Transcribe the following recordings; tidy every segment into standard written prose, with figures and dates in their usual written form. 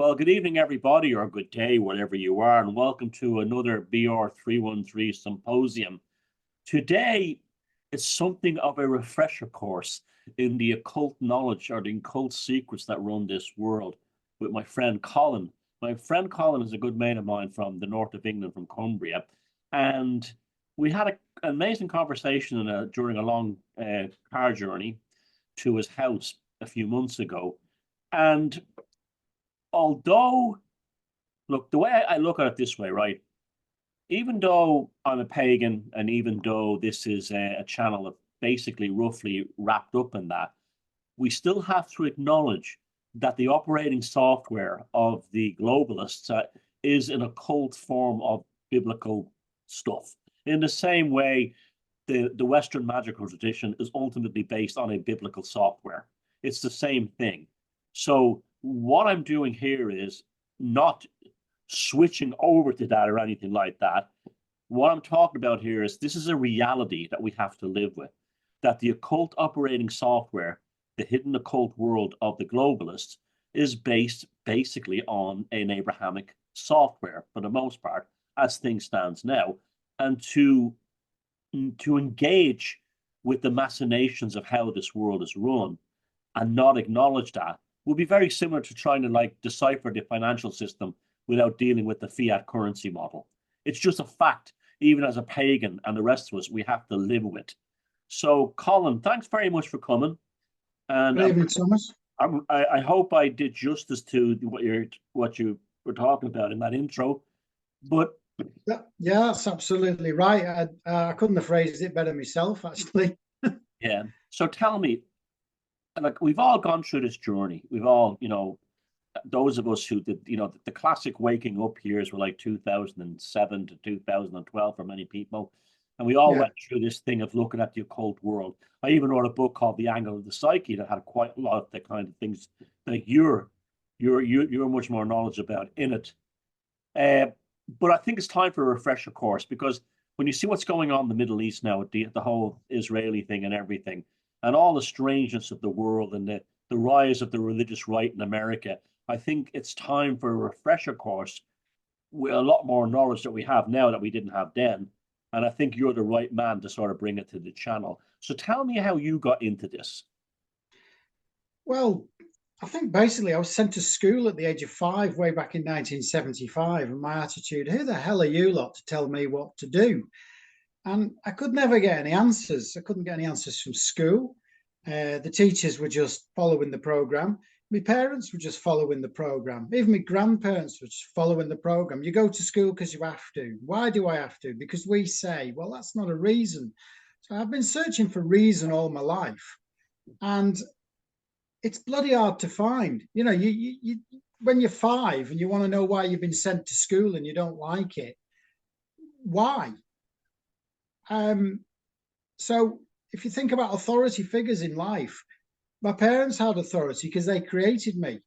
Well, good evening, everybody, or good day, wherever you are, and welcome to another BR313 symposium. Today, it's something of a refresher course in the occult knowledge or the occult secrets that run this world with my friend Colin. My friend Colin is a good mate of mine from the north of England, from Cumbria, and we had an amazing conversation during a long car journey to his house a few months ago. And although, look, the way I look at it this way, right? Even though I'm a pagan, and even though this is a channel of basically roughly wrapped up in that, we still have to acknowledge that the operating software of the globalists is an occult form of biblical stuff. In the same way, the Western magical tradition is ultimately based on a biblical software. It's the same thing. So what I'm doing here is not switching over to that or anything like that. What I'm talking about here is this is a reality that we have to live with, that the occult operating software, the hidden occult world of the globalists, is based basically on an Abrahamic software for the most part, as things stands now. And to engage with the machinations of how this world is run and not acknowledge that would be very similar to trying to decipher the financial system without dealing with the fiat currency model. It's just a fact, even as a pagan and the rest of us, we have to live with. So, Colin, thanks very much for coming. And good evening, Thomas. I hope I did justice to what you were talking about in that intro. But yeah, that's absolutely right. I couldn't have phrased it better myself, actually. Yeah. So tell me, we've all gone through this journey. We've all, those of us who did, the classic waking up years were like 2007 to 2012 for many people. And we all went through this thing of looking at the occult world. I even wrote a book called The Angle of the Psyche that had quite a lot of the kind of things that you're much more knowledgeable about in it. But I think it's time for a refresher course, because when you see what's going on in the Middle East now with the whole Israeli thing and everything, and all the strangeness of the world and the rise of the religious right in America, I think it's time for a refresher course with a lot more knowledge that we have now that we didn't have then. And I think you're the right man to sort of bring it to the channel. So tell me how you got into this. Well, I think basically I was sent to school at the age of 5 way back in 1975. And my attitude, who the hell are you lot to tell me what to do? And I could never get any answers. I couldn't get any answers from school. The teachers were just following the program. My parents were just following the program. Even my grandparents were just following the program. You go to school because you have to. Why do I have to? Because we say. Well, that's not a reason. So I've been searching for reason all my life. And it's bloody hard to find. You when you're 5 and you want to know why you've been sent to school and you don't like it, why? So if you think about authority figures in life, my parents had authority because they created me,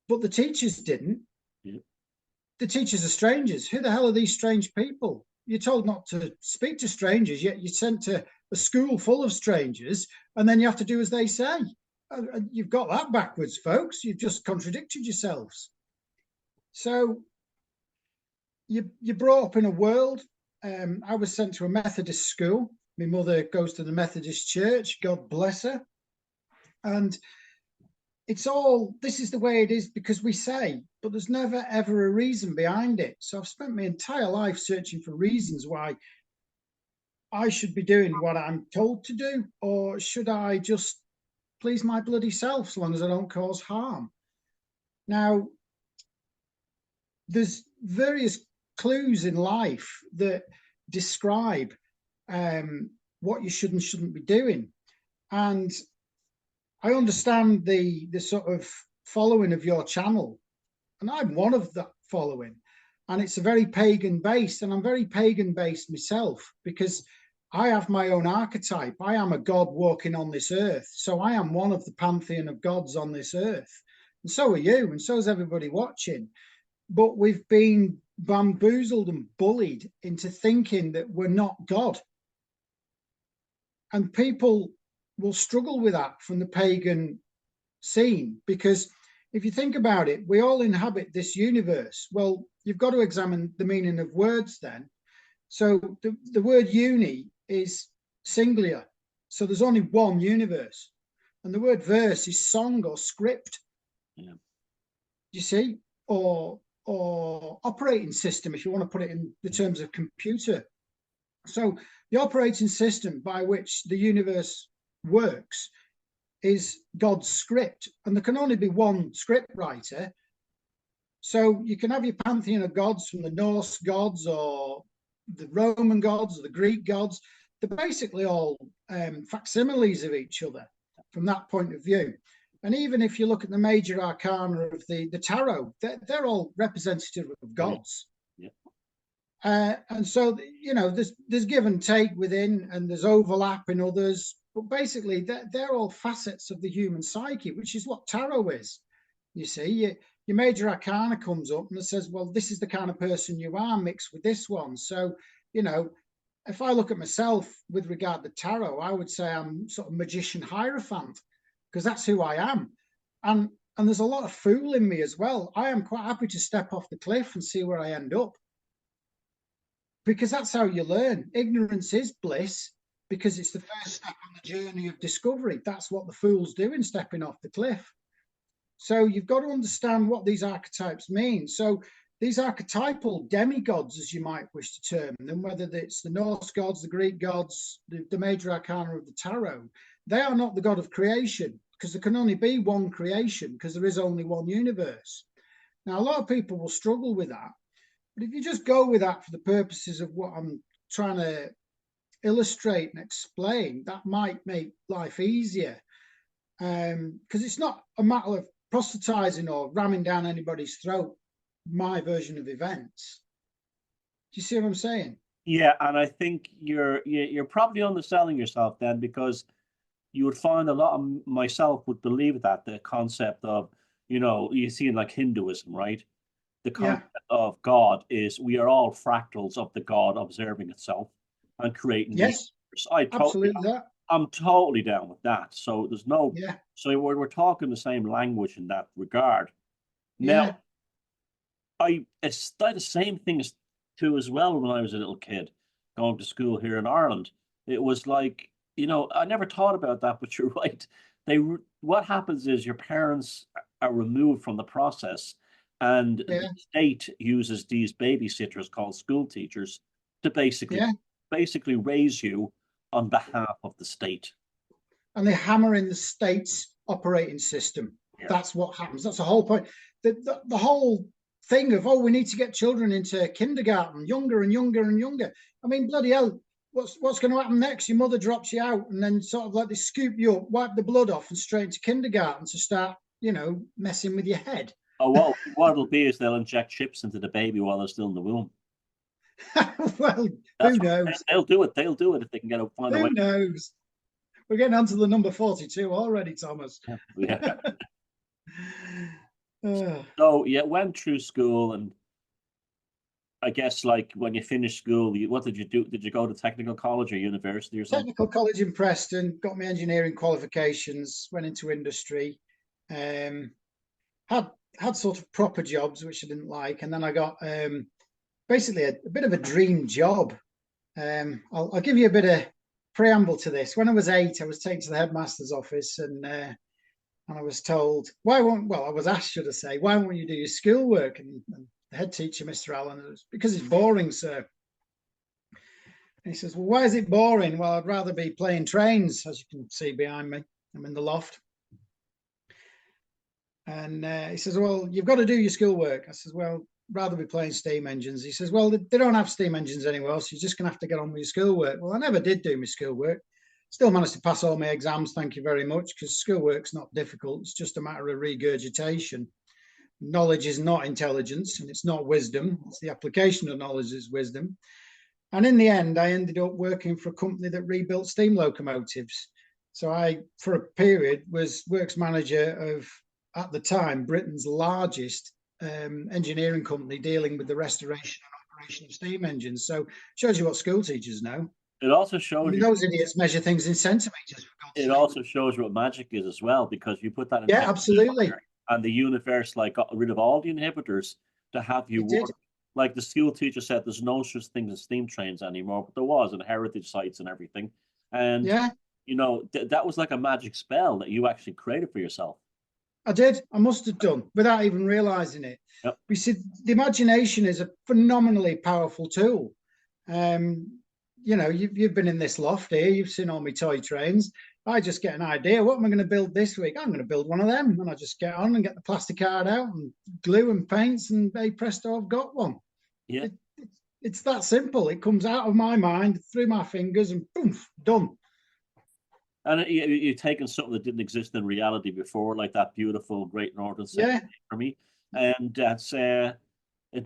but the teachers didn't. Yeah. The teachers are strangers. Who the hell are these strange people? You're told not to speak to strangers, yet you're sent to a school full of strangers, and then you have to do as they say. You've got that backwards, folks. You've just contradicted yourselves. So you're brought up in a world. I was sent to a Methodist school. My mother goes to the Methodist church. God bless her. And this is the way it is because we say, but there's never, ever a reason behind it. So I've spent my entire life searching for reasons why I should be doing what I'm told to do, or should I just please my bloody self so long as I don't cause harm. Now, there's various clues in life that describe what you should and shouldn't be doing. And I understand the sort of following of your channel, and I'm one of that following, and it's a very pagan based, and I'm very pagan based myself because I have my own archetype. I am a god walking on this earth, so I am one of the pantheon of gods on this earth, and so are you, and so is everybody watching. But we've been bamboozled and bullied into thinking that we're not God, and people will struggle with that from the pagan scene, because if you think about it, we all inhabit this universe. Well, you've got to examine the meaning of words then. So the word uni is singular. So there's only one universe. And the word verse is song or script. Yeah. You see? Or operating system, if you want to put it in the terms of computer. So the operating system by which the universe works is God's script, and there can only be one script writer. So you can have your pantheon of gods from the Norse gods or the Roman gods or the Greek gods. They're basically all facsimiles of each other from that point of view. And even if you look at the major arcana of the tarot, they're all representative of gods. Yeah. And so, you know, there's give and take within, and there's overlap in others. But basically, they're all facets of the human psyche, which is what tarot is. You see, your major arcana comes up and it says, well, this is the kind of person you are mixed with this one. So, you know, if I look at myself with regard to tarot, I would say I'm sort of magician hierophant, because that's who I am. And there's a lot of fool in me as well. I am quite happy to step off the cliff and see where I end up, because that's how you learn. Ignorance is bliss, because it's the first step on the journey of discovery. That's what the fool's doing, stepping off the cliff. So you've got to understand what these archetypes mean. So these archetypal demigods, as you might wish to term them, whether it's the Norse gods, the Greek gods, the major arcana of the tarot, they are not the god of creation, because there can only be one creation, because there is only one universe. Now, a lot of people will struggle with that. But if you just go with that for the purposes of what I'm trying to illustrate and explain, that might make life easier. Because it's not a matter of proselytizing or ramming down anybody's throat my version of events. Do you see what I'm saying? Yeah, and I think you're probably underselling yourself then, because you would find a lot of myself would believe that the concept of, you know, you see in like Hinduism, right? The concept of God is we are all fractals of the God observing itself and creating. Yes, absolutely. I'm totally down with that. So there's no, so we're talking the same language in that regard. Now, it's the same thing too as well when I was a little kid going to school here in Ireland. It was like, you know, I never thought about that, but you're right. What happens is your parents are removed from the process, and the state uses these babysitters called school teachers to basically raise you on behalf of the state. And they hammer in the state's operating system. Yeah. That's what happens. That's the whole point. The whole thing of, oh, we need to get children into kindergarten younger and younger and younger. I mean, bloody hell, what's going to happen next? Your mother drops you out and then sort of like they scoop you up, wipe the blood off and straight into kindergarten to start, you know, messing with your head. Oh, well, what it'll be is they'll inject chips into the baby while they're still in the womb. Well, who knows? They'll do it. They'll do it if they can find a way. Who knows? We're getting on to the number 42 already, Thomas. Yeah. So you went through school, and I guess like when you finished school, what did you do? Did you go to technical college or university or something? Technical college in Preston, got my engineering qualifications, went into industry, had sort of proper jobs, which I didn't like. And then I got basically a bit of a dream job. I'll give you a bit of preamble to this. When I was 8, I was taken to the headmaster's office, and I was told, I was asked, should I say, why won't you do your schoolwork? And the head teacher, Mr. Allen, it was because it's boring, sir. And he says, well, why is it boring? Well, I'd rather be playing trains, as you can see behind me. I'm in the loft. And he says, well, you've got to do your schoolwork. I says, well, rather be playing steam engines. He says, well, they don't have steam engines anywhere, so you're just going to have to get on with your schoolwork. Well, I never did do my schoolwork. Still managed to pass all my exams, thank you very much, because schoolwork's not difficult. It's just a matter of regurgitation. Knowledge is not intelligence, and it's not wisdom. It's the application of knowledge is wisdom. And in the end, I ended up working for a company that rebuilt steam locomotives. So I, for a period, was works manager of, at the time, Britain's largest engineering company dealing with the restoration and operation of steam engines. So shows you what school teachers know. It also shows those idiots measure things in centimeters. It also shows what magic is as well, because you put that in. Yeah, absolutely. and the universe like got rid of all the inhibitors to have you It did. work. Like the school teacher said, there's no such thing as steam trains anymore, but there was, and heritage sites and everything. And Yeah, that was like a magic spell that you actually created for yourself. I did. I must have done without even realizing it. Yep. We see the imagination is a phenomenally powerful tool. You've been in this loft here. You've seen all my toy trains. I just get an idea. What am I going to build this week? I'm going to build one of them, and I just get on and get the plastic card out and glue and paints, and hey presto, I've got one. Yeah. It's that simple. It comes out of my mind through my fingers, and boom, done. And you're taking something that didn't exist in reality before, like that beautiful Great Northern Army, and that's it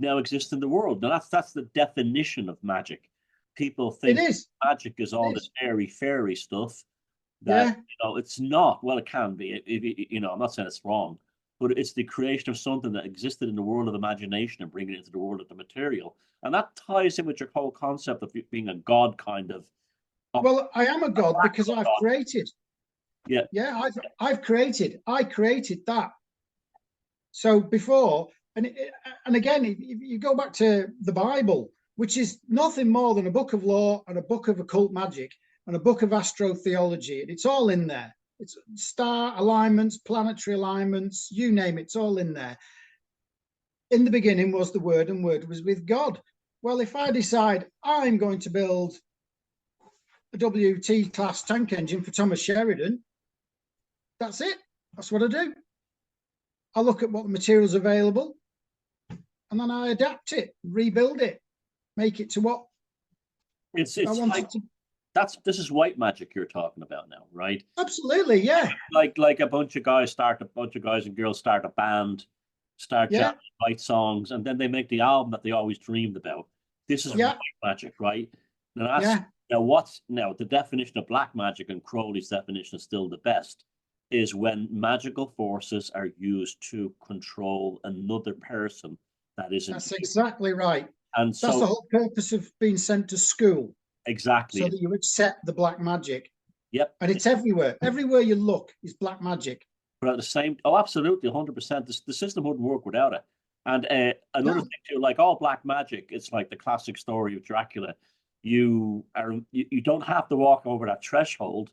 now exists in the world. Now that's the definition of magic. People think magic is all this airy fairy stuff. That it's not. Well, it can be. I'm not saying it's wrong, but it's the creation of something that existed in the world of imagination and bringing it into the world of the material, and that ties in with your whole concept of being a god, kind of. Well, I am a god because I've created. Yeah. I've created. I created that. So before, and again, if you go back to the Bible, which is nothing more than a book of law and a book of occult magic and a book of astrotheology, and it's all in there. It's star alignments, planetary alignments, you name it, it's all in there. In the beginning was the Word, and Word was with God. Well, if I decide I'm going to build a WT class tank engine for Thomas Sheridan, that's it. That's what I do. I look at what the materials available, and then I adapt it, rebuild it, make it to what it's I want like, it to. This is white magic you're talking about now, right? Absolutely, yeah. Like a bunch of guys and girls start a band, start jamming white songs, and then they make the album that they always dreamed about. This is white magic, right? Now that's now the definition of black magic, and Crowley's definition is still the best, is when magical forces are used to control another person that isn't. That's exactly right. And that's the whole purpose of being sent to school. Exactly. So that you accept the black magic. Yep. And it's everywhere. Everywhere you look is black magic. But at the same, absolutely, 100%. The system wouldn't work without it. And another thing too, like all black magic, it's like the classic story of Dracula. You don't have to walk over that threshold,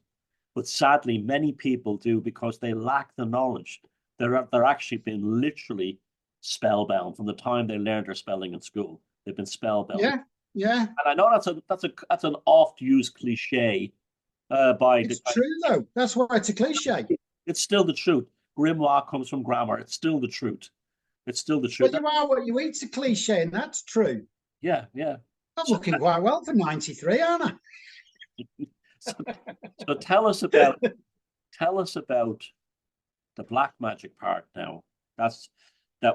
but sadly, many people do because they lack the knowledge. They're actually been literally spellbound from the time they learned their spelling in school. They've been spellbound. Yeah. And I know that's an oft-used cliche. It's true though. That's why it's a cliche. It's still the truth. Grimoire comes from grammar. It's still the truth. It's still the truth. But you are what you eat's a cliche, and that's true. Yeah. I'm looking quite well for 93, aren't I? So tell us about the black magic part now. That's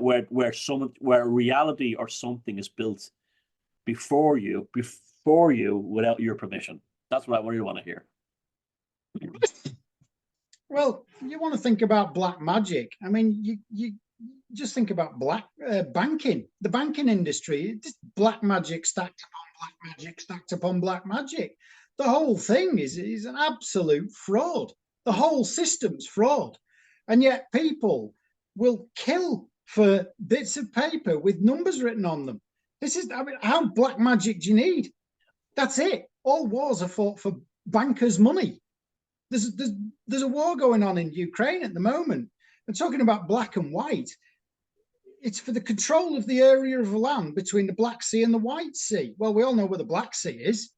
where reality or something is built before you without your permission. That's what I really want to hear. Well, you want to think about black magic. I mean, you just think about black banking, the banking industry, just black magic stacked upon black magic stacked upon black magic. The whole thing is an absolute fraud. The whole system's fraud. And yet people will kill for bits of paper with numbers written on them. How black magic do you need? That's it. All wars are fought for bankers' money. There's a war going on in Ukraine at the moment. And talking about black and white, it's for the control of the area of land between the Black Sea and the White Sea. Well, we all know where the Black Sea is,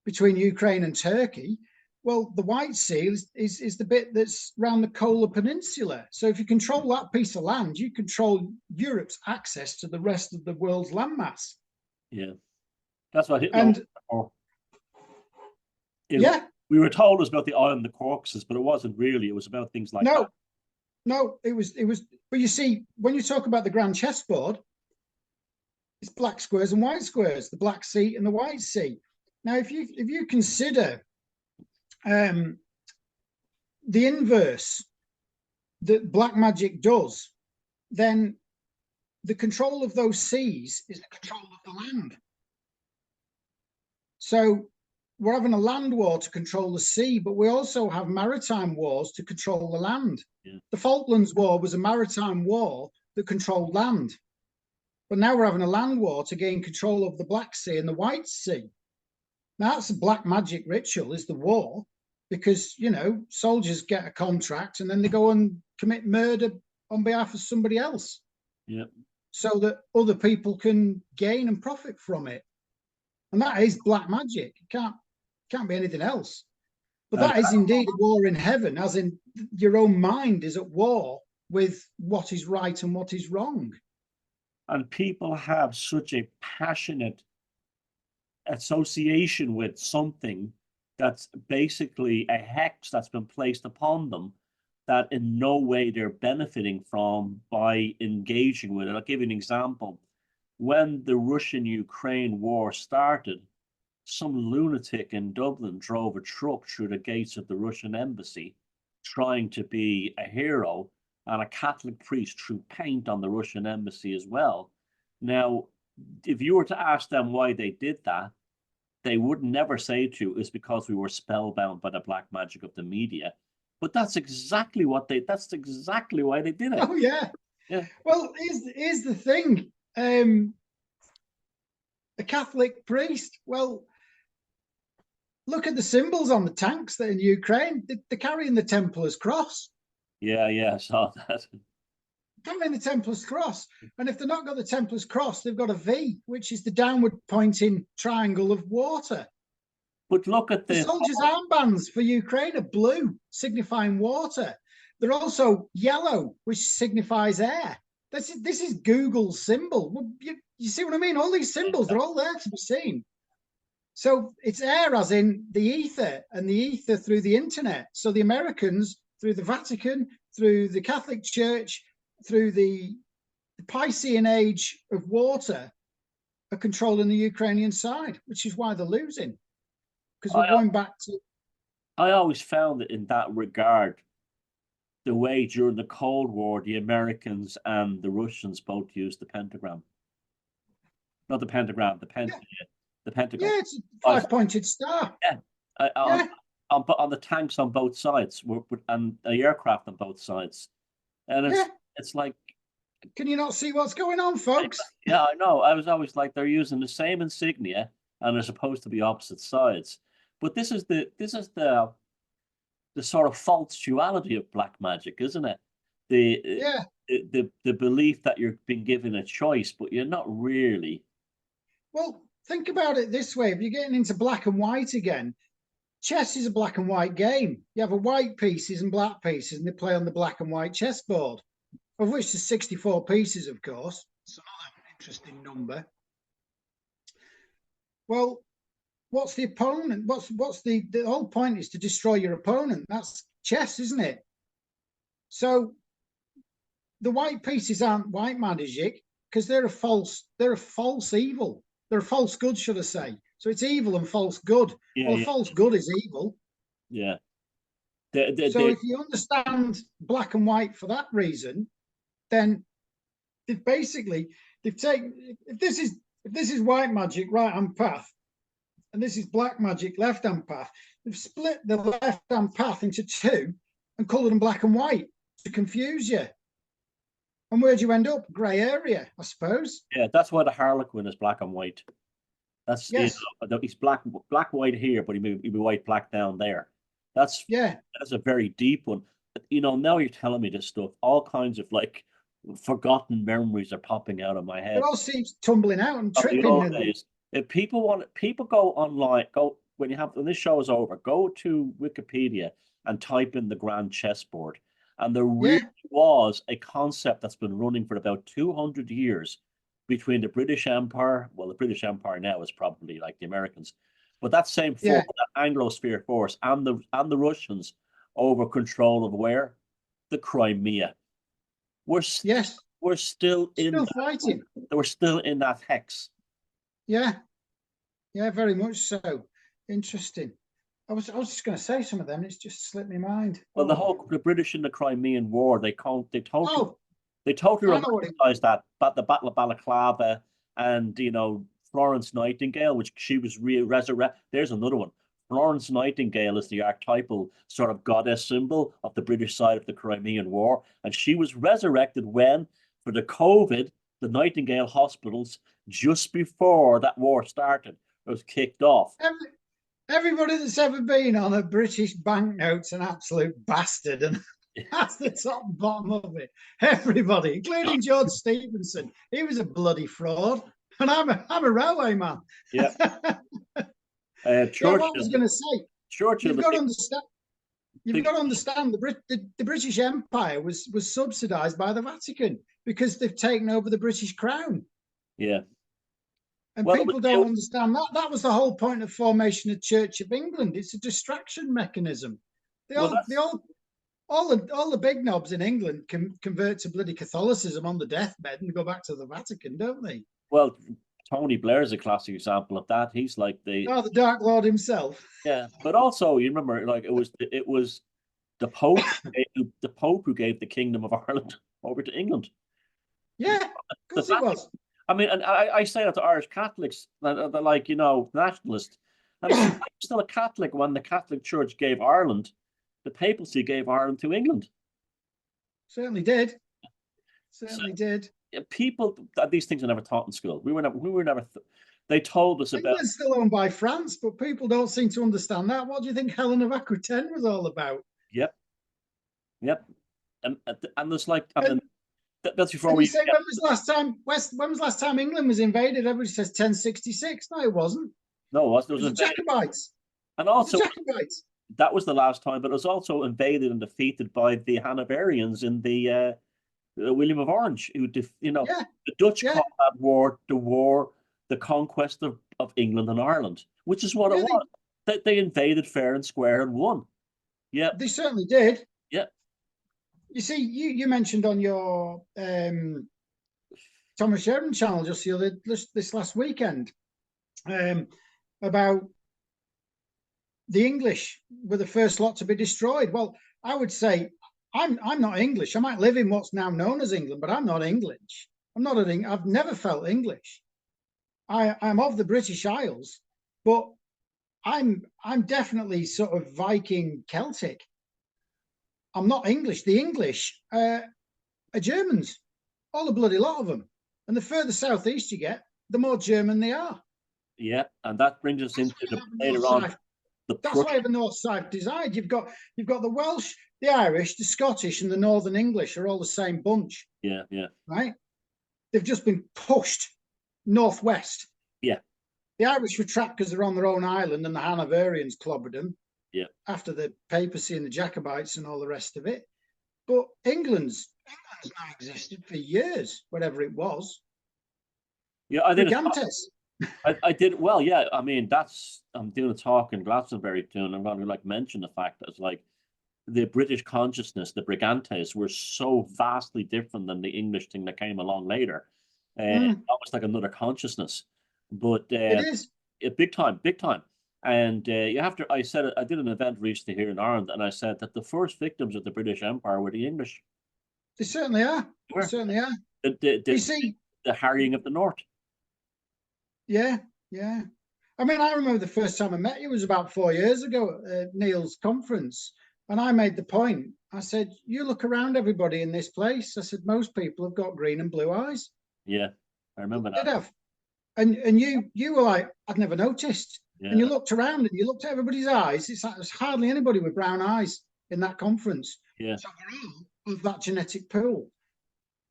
between Ukraine and Turkey. Well, the White Sea is the bit that's around the Kola Peninsula. So if you control that piece of land, you control Europe's access to the rest of the world's landmass. Yeah, that's what Hitler. And we were told it was about the eye and the corpses, but it wasn't really. It was about things like that. No, it was. But you see, when you talk about the grand chessboard, it's black squares and white squares, the Black Sea and the White Sea. Now, if you consider the inverse that black magic does, then the control of those seas is the control of the land. So we're having a land war to control the sea, but we also have maritime wars to control the land. Yeah. The Falklands War was a maritime war that controlled land. But now we're having a land war to gain control of the Black Sea and the White Sea. Now that's a black magic ritual, is the war, because, you know, soldiers get a contract and then they go and commit murder on behalf of somebody else. Yeah. So that other people can gain and profit from it. And that is black magic. It can't be anything else. But that is indeed a war in heaven, as in your own mind is at war with what is right and what is wrong. And people have such a passionate association with something that's basically a hex that's been placed upon them that in no way they're benefiting from by engaging with it. I'll give you an example. When the Russian-Ukraine war started, some lunatic in Dublin drove a truck through the gates of the Russian embassy trying to be a hero, and a Catholic priest threw paint on the Russian embassy as well. Now, if you were to ask them why they did that, they would never say to you, it's because we were spellbound by the black magic of the media. But that's exactly why they did it. Oh, yeah. Yeah. Well, here's the thing. A Catholic priest, well, look at the symbols on the tanks that are in Ukraine. They're carrying the Templar's cross. Yeah, I saw that. Carrying the Templar's cross. And if they've not got the Templar's cross, they've got a V, which is the downward pointing triangle of water. But look at the soldiers' armbands for Ukraine are blue, signifying water. They're also yellow, which signifies air. This is Google's symbol. Well, you see what I mean? All these symbols, they're all there to be seen. So it's air as in the ether, and the ether through the internet. So the Americans, through the Vatican, through the Catholic Church, through the Piscean age of water, are controlling the Ukrainian side, which is why they're losing. Because we're going back to... I always found that in that regard, the way during the Cold War, the Americans and the Russians both used the pentagram. Not the pentagram, the pentagon. Yeah, it's a five-pointed star. Yeah. On the tanks on both sides, and the aircraft on both sides. And it's like... Can you not see what's going on, folks? Yeah, I know. I was always like, they're using the same insignia, and they're supposed to be opposite sides. But this is the sort of false duality of black magic, isn't it? The belief that you're being given a choice, but you're not really. Well, think about it this way: if you're getting into black and white again, chess is a black and white game. You have a white pieces and black pieces, and they play on the black and white chessboard, of which there's 64 pieces, of course. It's another interesting number. Well, what's the opponent? What's the whole point is to destroy your opponent. That's chess, isn't it? So the white pieces aren't white magic because they're a false evil. They're a false good, should I say? So it's evil and false good. False good is evil. Yeah. So if you understand black and white for that reason, then they've taken, if this is white magic, right hand path, and this is black magic, left hand path, they've split the left hand path into two and coloured them black and white to confuse you. And where'd you end up? Grey area, I suppose. Yeah, that's why the Harlequin is black and white. That's he's black white here, but he'd be white black down there. That's a very deep one. You know, now you're telling me this stuff, all kinds of like forgotten memories are popping out of my head. It all seems tumbling out and tripping. If people go online, when this show is over, go to Wikipedia and type in the grand chessboard. And there really was a concept that's been running for about 200 years between the British Empire. Well, the British Empire now is probably like the Americans, but that same force, that Anglosphere force, and the Russians over control of where? The Crimea. We're still fighting. We're still in that hex. Yeah, very much so. Interesting. I was just going to say some of them. It's just slipped my mind. Well, the British in the Crimean War, they totally romanticized that. But the Battle of Balaclava, and Florence Nightingale, which she was resurrected. There's another one. Florence Nightingale is the archetypal sort of goddess symbol of the British side of the Crimean War. And she was resurrected when, for the COVID, the Nightingale hospitals, just before that war started, was kicked off. Everybody that's ever been on a British banknote's an absolute bastard, and that's the top and bottom of it. Everybody, including George Stephenson, he was a bloody fraud, and I'm a railway man. Yeah. What I was going to say, Churchill, you've got to understand. You've got to understand the British Empire was subsidised by the Vatican because they've taken over the British Crown. Yeah. And people don't understand that. That was the whole point of formation of Church of England. It's a distraction mechanism. All the big knobs in England can convert to bloody Catholicism on the deathbed and go back to the Vatican, don't they? Well, Tony Blair is a classic example of that. He's like the Dark Lord himself. Yeah, but also you remember, like it was the Pope, the Pope who gave the Kingdom of Ireland over to England. Yeah, of course it was. I mean, and I say that to Irish Catholics, they're like, nationalist. And I'm still a Catholic when the Catholic Church gave Ireland, the papacy gave Ireland to England. Certainly did. Certainly did. People, these things are never taught in school. We were never. They told us about. England's still owned by France, but people don't seem to understand that. What do you think Helen of Aquitaine was all about? Yep. And there's like, that's before we. Say, when was last time England was invaded? Everybody says 1066. No, it wasn't. No, it wasn't. It was the Jacobites. And also, Jacobites. That was the last time, but it was also invaded and defeated by the Hanoverians in the William of Orange, who, the Dutch called that war the conquest of England and Ireland, which is what it was. They invaded fair and square and won. Yeah, they certainly did. Yeah. You see, you mentioned on your Thomas Sheridan channel just this last weekend about the English were the first lot to be destroyed. Well, I would say I'm not English. I might live in what's now known as England, but I'm not English. I've never felt English. I'm of the British Isles, but I'm definitely sort of Viking Celtic. I'm not English. The English are Germans, all a bloody lot of them. And the further southeast you get, the more German they are. Yeah, and that brings us into the later on. That's why the north side divide. You've got the Welsh, the Irish, the Scottish, and the Northern English are all the same bunch. Yeah. Right? They've just been pushed northwest. Yeah. The Irish were trapped because they're on their own island, and the Hanoverians clobbered them. Yeah. After the papacy and the Jacobites and all the rest of it. But England's now existed for years, whatever it was. Yeah, I did. Gigantes. I did well. Yeah, I mean, I'm doing a talk in Glastonbury soon. I'm going to mention the fact that it's like the British consciousness, the Brigantes, were so vastly different than the English thing that came along later. Almost like another consciousness, but it is big time. And you have to. I said I did an event recently here in Ireland, and I said that the first victims of the British Empire were the English. They certainly are. They certainly are. You see, the harrying of the North. Yeah. I mean, I remember the first time I met you was about 4 years ago at Neil's conference, and I made the point. I said, "You look around, everybody in this place." I said, "Most people have got green and blue eyes." Yeah, I remember that. They'd have. And you were like, "I'd never noticed." Yeah. And you looked around and you looked at everybody's eyes. It's like there's hardly anybody with brown eyes in that conference. Yeah. So we're all of that genetic pool.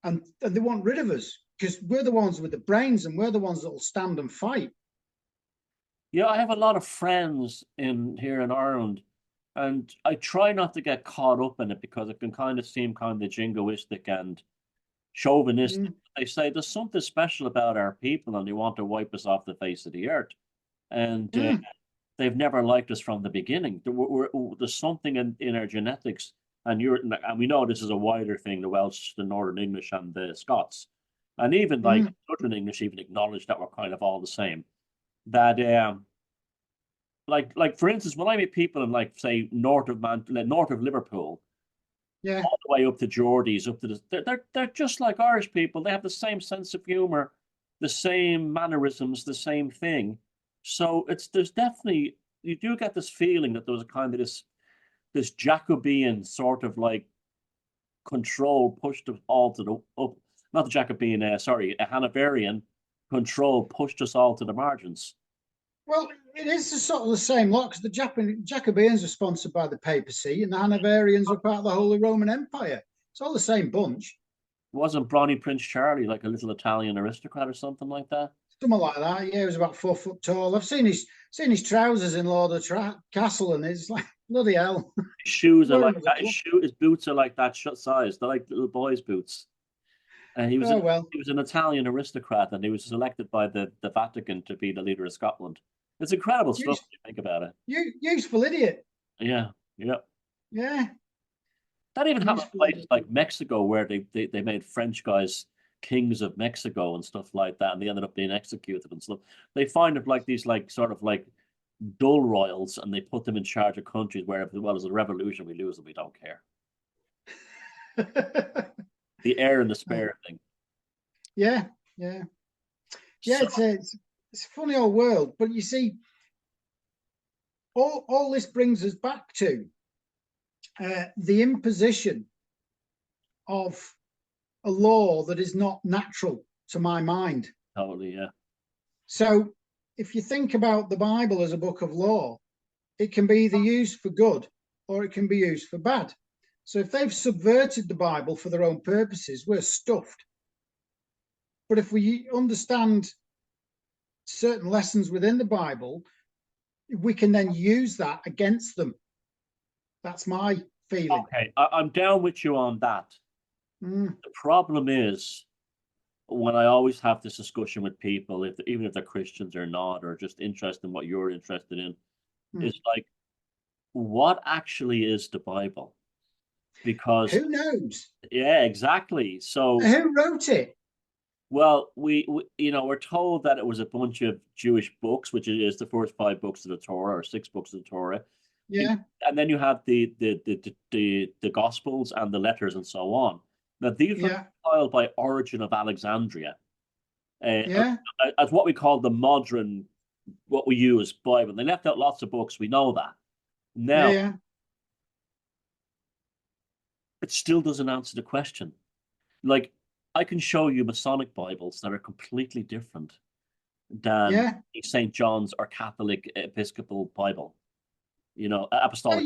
And they want rid of us because we're the ones with the brains and we're the ones that will stand and fight. Yeah, I have a lot of friends here in Ireland, and I try not to get caught up in it because it can kind of seem kind of jingoistic and chauvinistic. They say there's something special about our people and they want to wipe us off the face of the earth. And they've never liked us from the beginning. There's something in our genetics, and we know this is a wider thing, the Welsh, the Northern English, and the Scots. And even like Southern English even acknowledge that we're kind of all the same. That like for instance, when I meet people in like say north of Liverpool, all the way up to Geordies, up to they're just like Irish people. They have the same sense of humor, the same mannerisms, the same thing. So there's definitely you do get this feeling that there was a kind of this Jacobian sort of like control pushed us all to the up. Not the Jacobean, sorry, a Hanoverian control pushed us all to the margins. Well, it is sort of the same lot, because the Jacobeans are sponsored by the papacy and the Hanoverians were part of the Holy Roman Empire. It's all the same bunch. Wasn't Brawny Prince Charlie like a little Italian aristocrat or something like that? Something like that. Yeah, he was about 4 foot tall. I've seen his trousers in Lord of Castle, and it's like bloody hell. His shoes are like that. His boots are like that size. They're like little boys' boots. And he was he was an Italian aristocrat, and he was selected by the Vatican to be the leader of Scotland. It's incredible stuff when you think about it. Useful idiot. Yeah, yeah. Yeah. That even happened in places like Mexico, where they made French guys kings of Mexico and stuff like that, and they ended up being executed and stuff. They find it like these like sort of like dull royals, and they put them in charge of countries where, well, as a revolution, we lose them, we don't care. The heir and the spare thing. Yeah, yeah, yeah. So, it's a funny old world, but you see, all this brings us back to the imposition of a law that is not natural to my mind. Totally, yeah. So, if you think about the Bible as a book of law, it can be either used for good or it can be used for bad. So if they've subverted the Bible for their own purposes, we're stuffed. But if we understand certain lessons within the Bible, we can then use that against them. That's my feeling. Okay, I'm down with you on that. The problem is, when I always have this discussion with people, even if they're Christians or not, or just interested in what you're interested in, is like, what actually is the Bible? Because who knows? Yeah, exactly. So who wrote it? Well, we we're told that it was a bunch of Jewish books, which is the first 5 books of the Torah or 6 books of the Torah. Yeah. And then you have the Gospels and the letters and so on. Now these were compiled by Origen of Alexandria. As what we call the modern, what we use Bible. They left out lots of books. We know that. Now, it still doesn't answer the question. Like, I can show you Masonic Bibles that are completely different than St. John's or Catholic Episcopal Bible. Apostolic.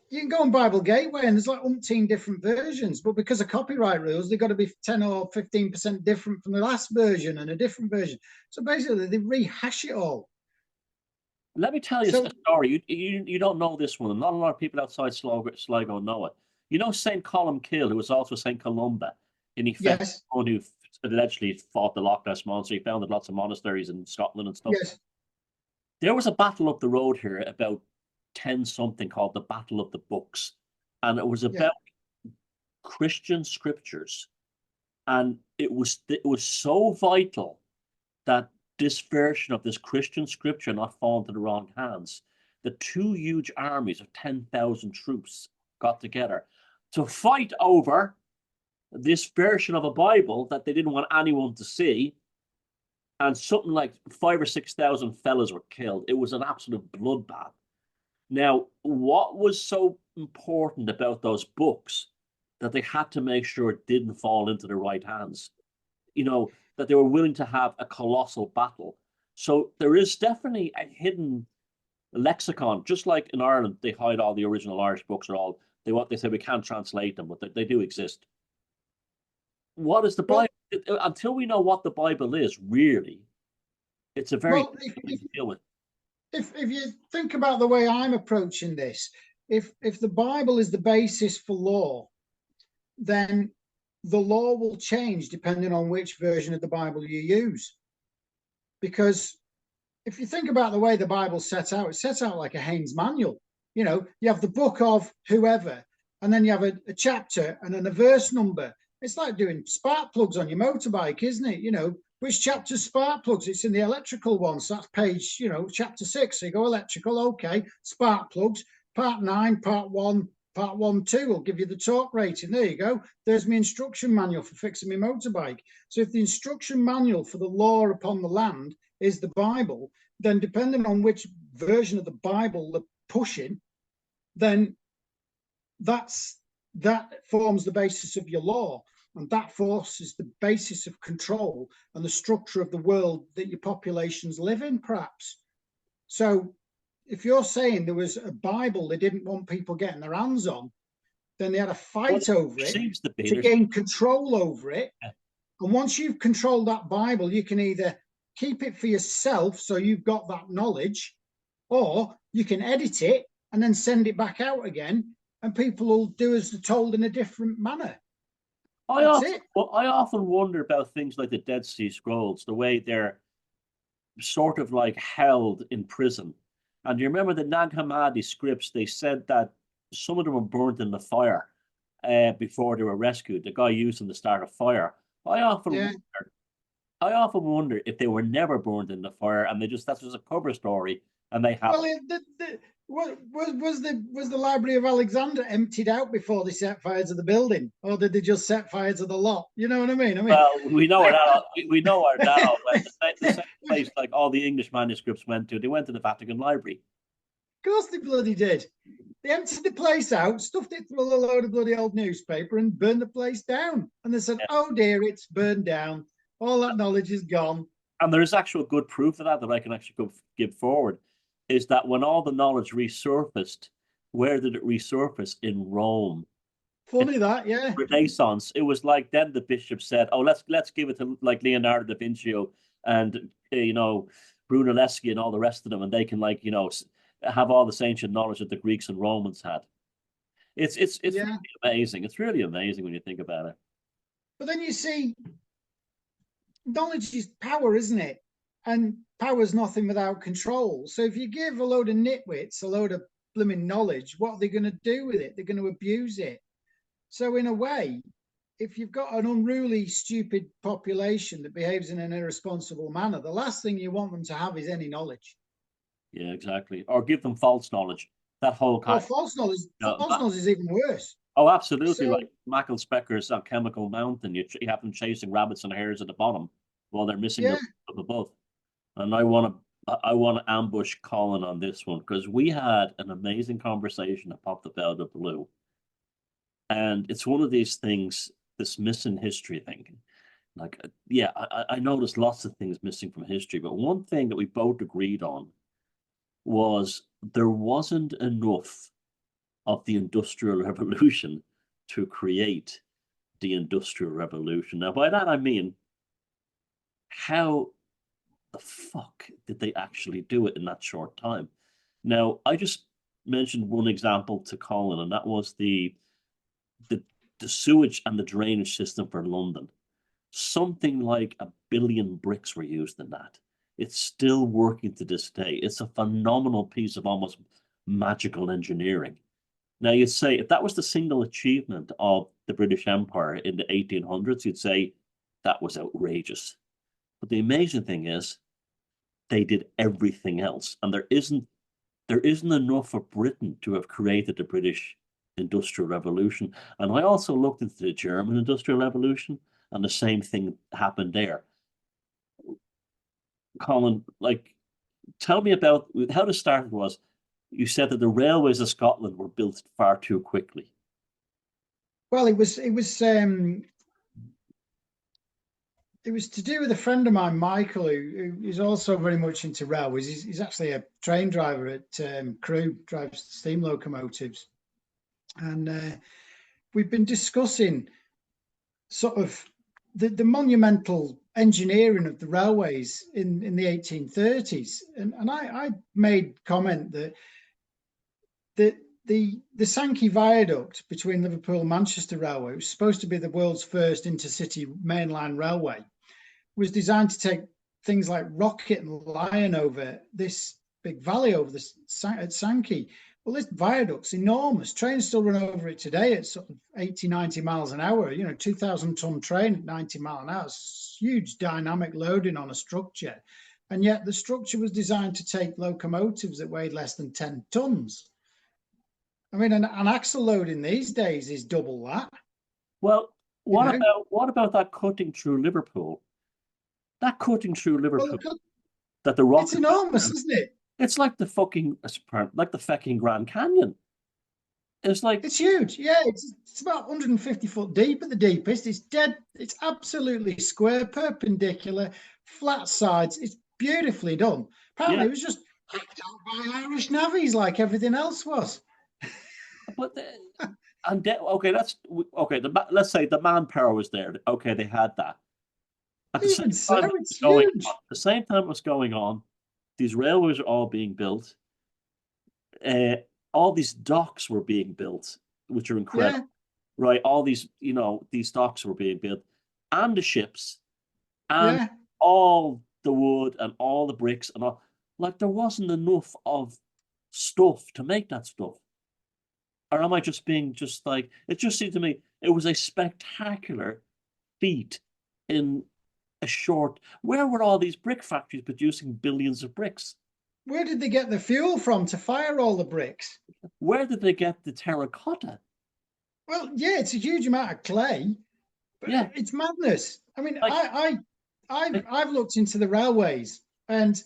You can go on Bible Gateway and there's like umpteen different versions, but because of copyright rules, they've got to be 10 or 15% different from the last version and a different version. So basically, they rehash it all. Let me tell you a story. You don't know this one. Not a lot of people outside Sligo know it. You know St. Colin Kill, who was also St. Columba, and he found someone who allegedly fought the Loch Ness Monster. He founded lots of monasteries in Scotland and stuff. Yes. There was a battle up the road here about 10-something called the Battle of the Books, and it was about Christian scriptures, and it was so vital that this version of this Christian scripture not fall into the wrong hands. The 2 huge armies of 10,000 troops got together to fight over this version of a Bible that they didn't want anyone to see, and something like 5,000 or 6,000 fellas were killed. It was an absolute bloodbath. Now, what was so important about those books that they had to make sure it didn't fall into the right hands? That they were willing to have a colossal battle. So there is definitely a hidden lexicon, just like in Ireland, they hide all the original Irish books, they say we can't translate them, but they do exist. What is the Bible? Until we know what the Bible is, really, it's a very difficult thing to deal with. If you think about the way I'm approaching this, if the Bible is the basis for law, then the law will change depending on which version of the Bible you use. Because if you think about the way the Bible's set out, it's set out like a Haynes manual. You have the book of whoever, and then you have a chapter and then a verse number. It's like doing spark plugs on your motorbike, isn't it? Which chapter's spark plugs? It's in the electrical one. So that's page, chapter 6. So you go electrical, okay, spark plugs, part 9, part 1, part 1, 2 will give you the torque rating. There you go. There's my instruction manual for fixing my motorbike. So if the instruction manual for the law upon the land is the Bible, then depending on which version of the Bible they're pushing, then that forms the basis of your law, and that forces the basis of control and the structure of the world that your populations live in, perhaps. So if you're saying there was a Bible they didn't want people getting their hands on, then they had a fight over it to gain control over it. Yeah. And once you've controlled that Bible, you can either keep it for yourself, so you've got that knowledge, or you can edit it and then send it back out again, and people will do as they're told in a different manner. I often wonder about things like the Dead Sea Scrolls, the way they're sort of like held in prison. And you remember the Nag Hammadi scripts, they said that some of them were burnt in the fire before they were rescued. The guy used them to start a fire. I often wonder if they were never burned in the fire and that was a cover story and they have. Well, was the Library of Alexander emptied out before they set fire to the building, or did they just set fire to the lot? You know what I mean? Well, we know where that all went. The same place like all the English manuscripts went to. They went to the Vatican Library. Of course they bloody did. They emptied the place out, stuffed it through a load of bloody old newspaper, and burned the place down. And they said, "Oh dear, it's burned down. All that knowledge is gone." And there is actual good proof of that I can actually give forward. Is that when all the knowledge resurfaced, where did it resurface? In Rome. Funny that, yeah. Renaissance. It was like then the bishop said, "Oh, let's give it to like Leonardo da Vinci and Bruno Bettelheim and all the rest of them, and they can have all this ancient knowledge that the Greeks and Romans had." It's really amazing. It's really amazing when you think about it. But then you see, knowledge is power, isn't it? And power is nothing without control. So if you give a load of nitwits a load of blooming knowledge, what are they going to do with it? They're going to abuse it. So in a way, if you've got an unruly, stupid population that behaves in an irresponsible manner, the last thing you want them to have is any knowledge. Yeah, exactly. Or give them false knowledge. That whole kind. False knowledge. False knowledge is even worse. Oh, absolutely. Like Michael Specker's Chemical Mountain. You have them chasing rabbits and hares at the bottom while they're missing them up above. And I want to ambush Colin on this one because we had an amazing conversation that popped up out of the blue. And it's one of these things, this missing history thing. Like, I noticed lots of things missing from history, but one thing that we both agreed on was there wasn't enough of the Industrial Revolution to create the Industrial Revolution. Now, by that I mean, how the fuck did they actually do it in that short time? Now, I just mentioned one example to Colin, and that was the sewage and the drainage system for London. Something like 1 billion bricks were used in that. It's still working to this day. It's a phenomenal piece of almost magical engineering. Now, you'd say if that was the single achievement of the British Empire in the 1800s, you'd say that was outrageous. But the amazing thing is they did everything else. And there isn't enough for Britain to have created the British Industrial Revolution. And I also looked into the German Industrial Revolution, and the same thing happened there. Colin, tell me about how the start was. You said that the railways of Scotland were built far too quickly. Well, it was to do with a friend of mine, Michael, who is also very much into railways. He's actually a train driver at Crewe, drives steam locomotives. And we've been discussing sort of the monumental engineering of the railways in the 1830s. And I made comment that the Sankey Viaduct between Liverpool and Manchester Railway, was supposed to be the world's first intercity mainline railway, was designed to take things like Rocket and Lion over this big valley over at Sankey. Well, this viaduct's enormous. Trains still run over it today at sort of 80, 90 miles an hour. 2,000-ton train at 90 miles an hour. It's huge dynamic loading on a structure. And yet the structure was designed to take locomotives that weighed less than 10 tons. I mean, an axle loading these days is double that. Well, what about that cutting through Liverpool? That cutting through Liverpool, it's enormous, isn't it? It's like the fucking Grand Canyon. It's like, It's huge. Yeah, it's about 150 foot deep at the deepest. It's dead. It's absolutely square, perpendicular, flat sides. It's beautifully done. Apparently, yeah, it was just hacked out by Irish navvies like everything else was. but okay, let's say the manpower was there. Okay, they had that. At the same Even so, time it it's was going on, huge. at the same time it was going on, these railways are all being built. Uh, all these docks were being built, which are incredible, Yeah, right? All these, these docks were being built, and the ships, and yeah. all the wood and all the bricks and all. Like there wasn't enough of stuff to make that stuff. Or am I just being just like it just seemed to me it was a spectacular feat in a short. Where were all these brick factories producing billions of bricks? Where did they get the fuel from to fire all the bricks? Where did they get the terracotta? Well, yeah, it's a huge amount of clay, but Yeah, it's madness. I mean, like, I've looked into the railways, and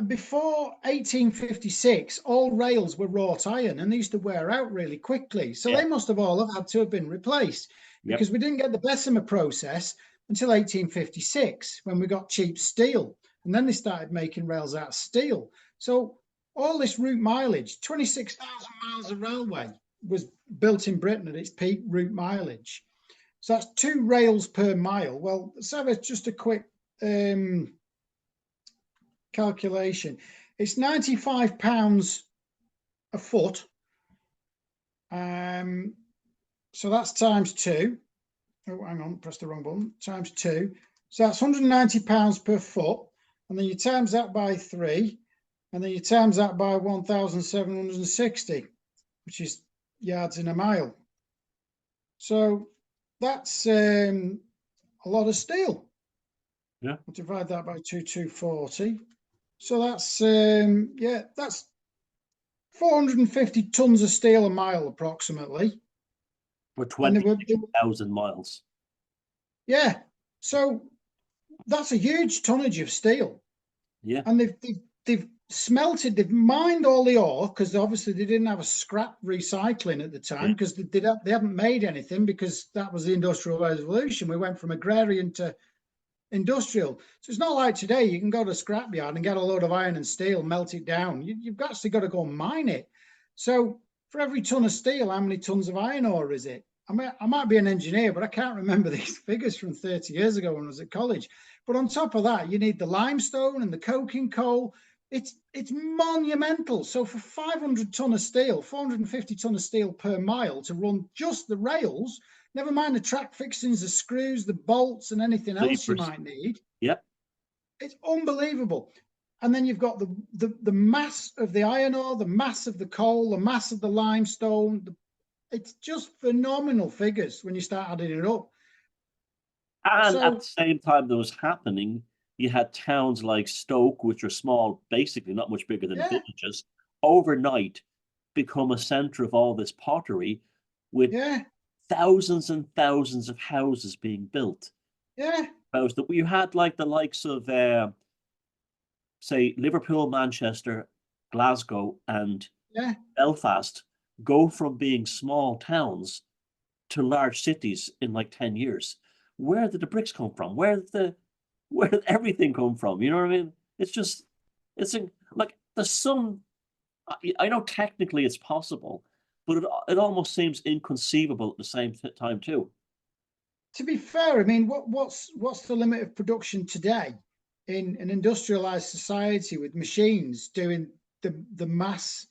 before 1856, all rails were wrought iron and they used to wear out really quickly. So yeah, they must have all have had to have been replaced yep. because we didn't get the Bessemer process until 1856 when we got cheap steel. And then they started making rails out of steel. So all this route mileage, 26,000 miles of railway was built in Britain at its peak route mileage. So that's 2 rails per mile. Well, let's have just a quick calculation. It's £95 a foot. So that's times 2. Oh, hang on, press the wrong button. Times 2. So that's £190 per foot. And then you times that by 3. And then you times that by 1,760, which is yards in a mile. So that's a lot of steel. Yeah. We'll divide that by 2,240. So that's that's 450 tons of steel a mile approximately. For And they 26,000 miles. yeah. So that's a huge tonnage of steel. Yeah. And they've smelted, they've mined all the ore because obviously they didn't have a scrap recycling at the time Yeah. because they haven't made anything because that was the Industrial Revolution. We went from agrarian to industrial. So it's not like today you can go to a scrapyard and get a load of iron and steel, melt it down. You've actually got to go and mine it. So for every ton of steel, how many tons of iron ore is it? I might be an engineer, but I can't remember these figures from 30 years ago when I was at college. But on top of that, you need the limestone and the coking coal. It's monumental. So for 500 ton of steel, 450 ton of steel per mile to run just the rails, never mind the track fixings, the screws, the bolts, and anything else you Sleepers. might need. Yep. It's unbelievable. And then you've got the mass of the iron ore, the mass of the coal, the mass of the limestone. It's just phenomenal figures when you start adding it up. And at the So same time that was happening, you had towns like Stoke, which are small, basically not much bigger than yeah, villages, overnight become a center of all this pottery with yeah, thousands and thousands of houses being built. yeah, That you had like the likes of, say, Liverpool, Manchester, Glasgow, and yeah. Belfast go from being small towns to large cities in like 10 years. Where did the bricks come from? Where did everything come from? You know what I mean? It's just like the sun. I know technically it's possible, but it almost seems inconceivable at the same time too. To be fair, I mean, what's the limit of production today in an industrialized society with machines doing the mass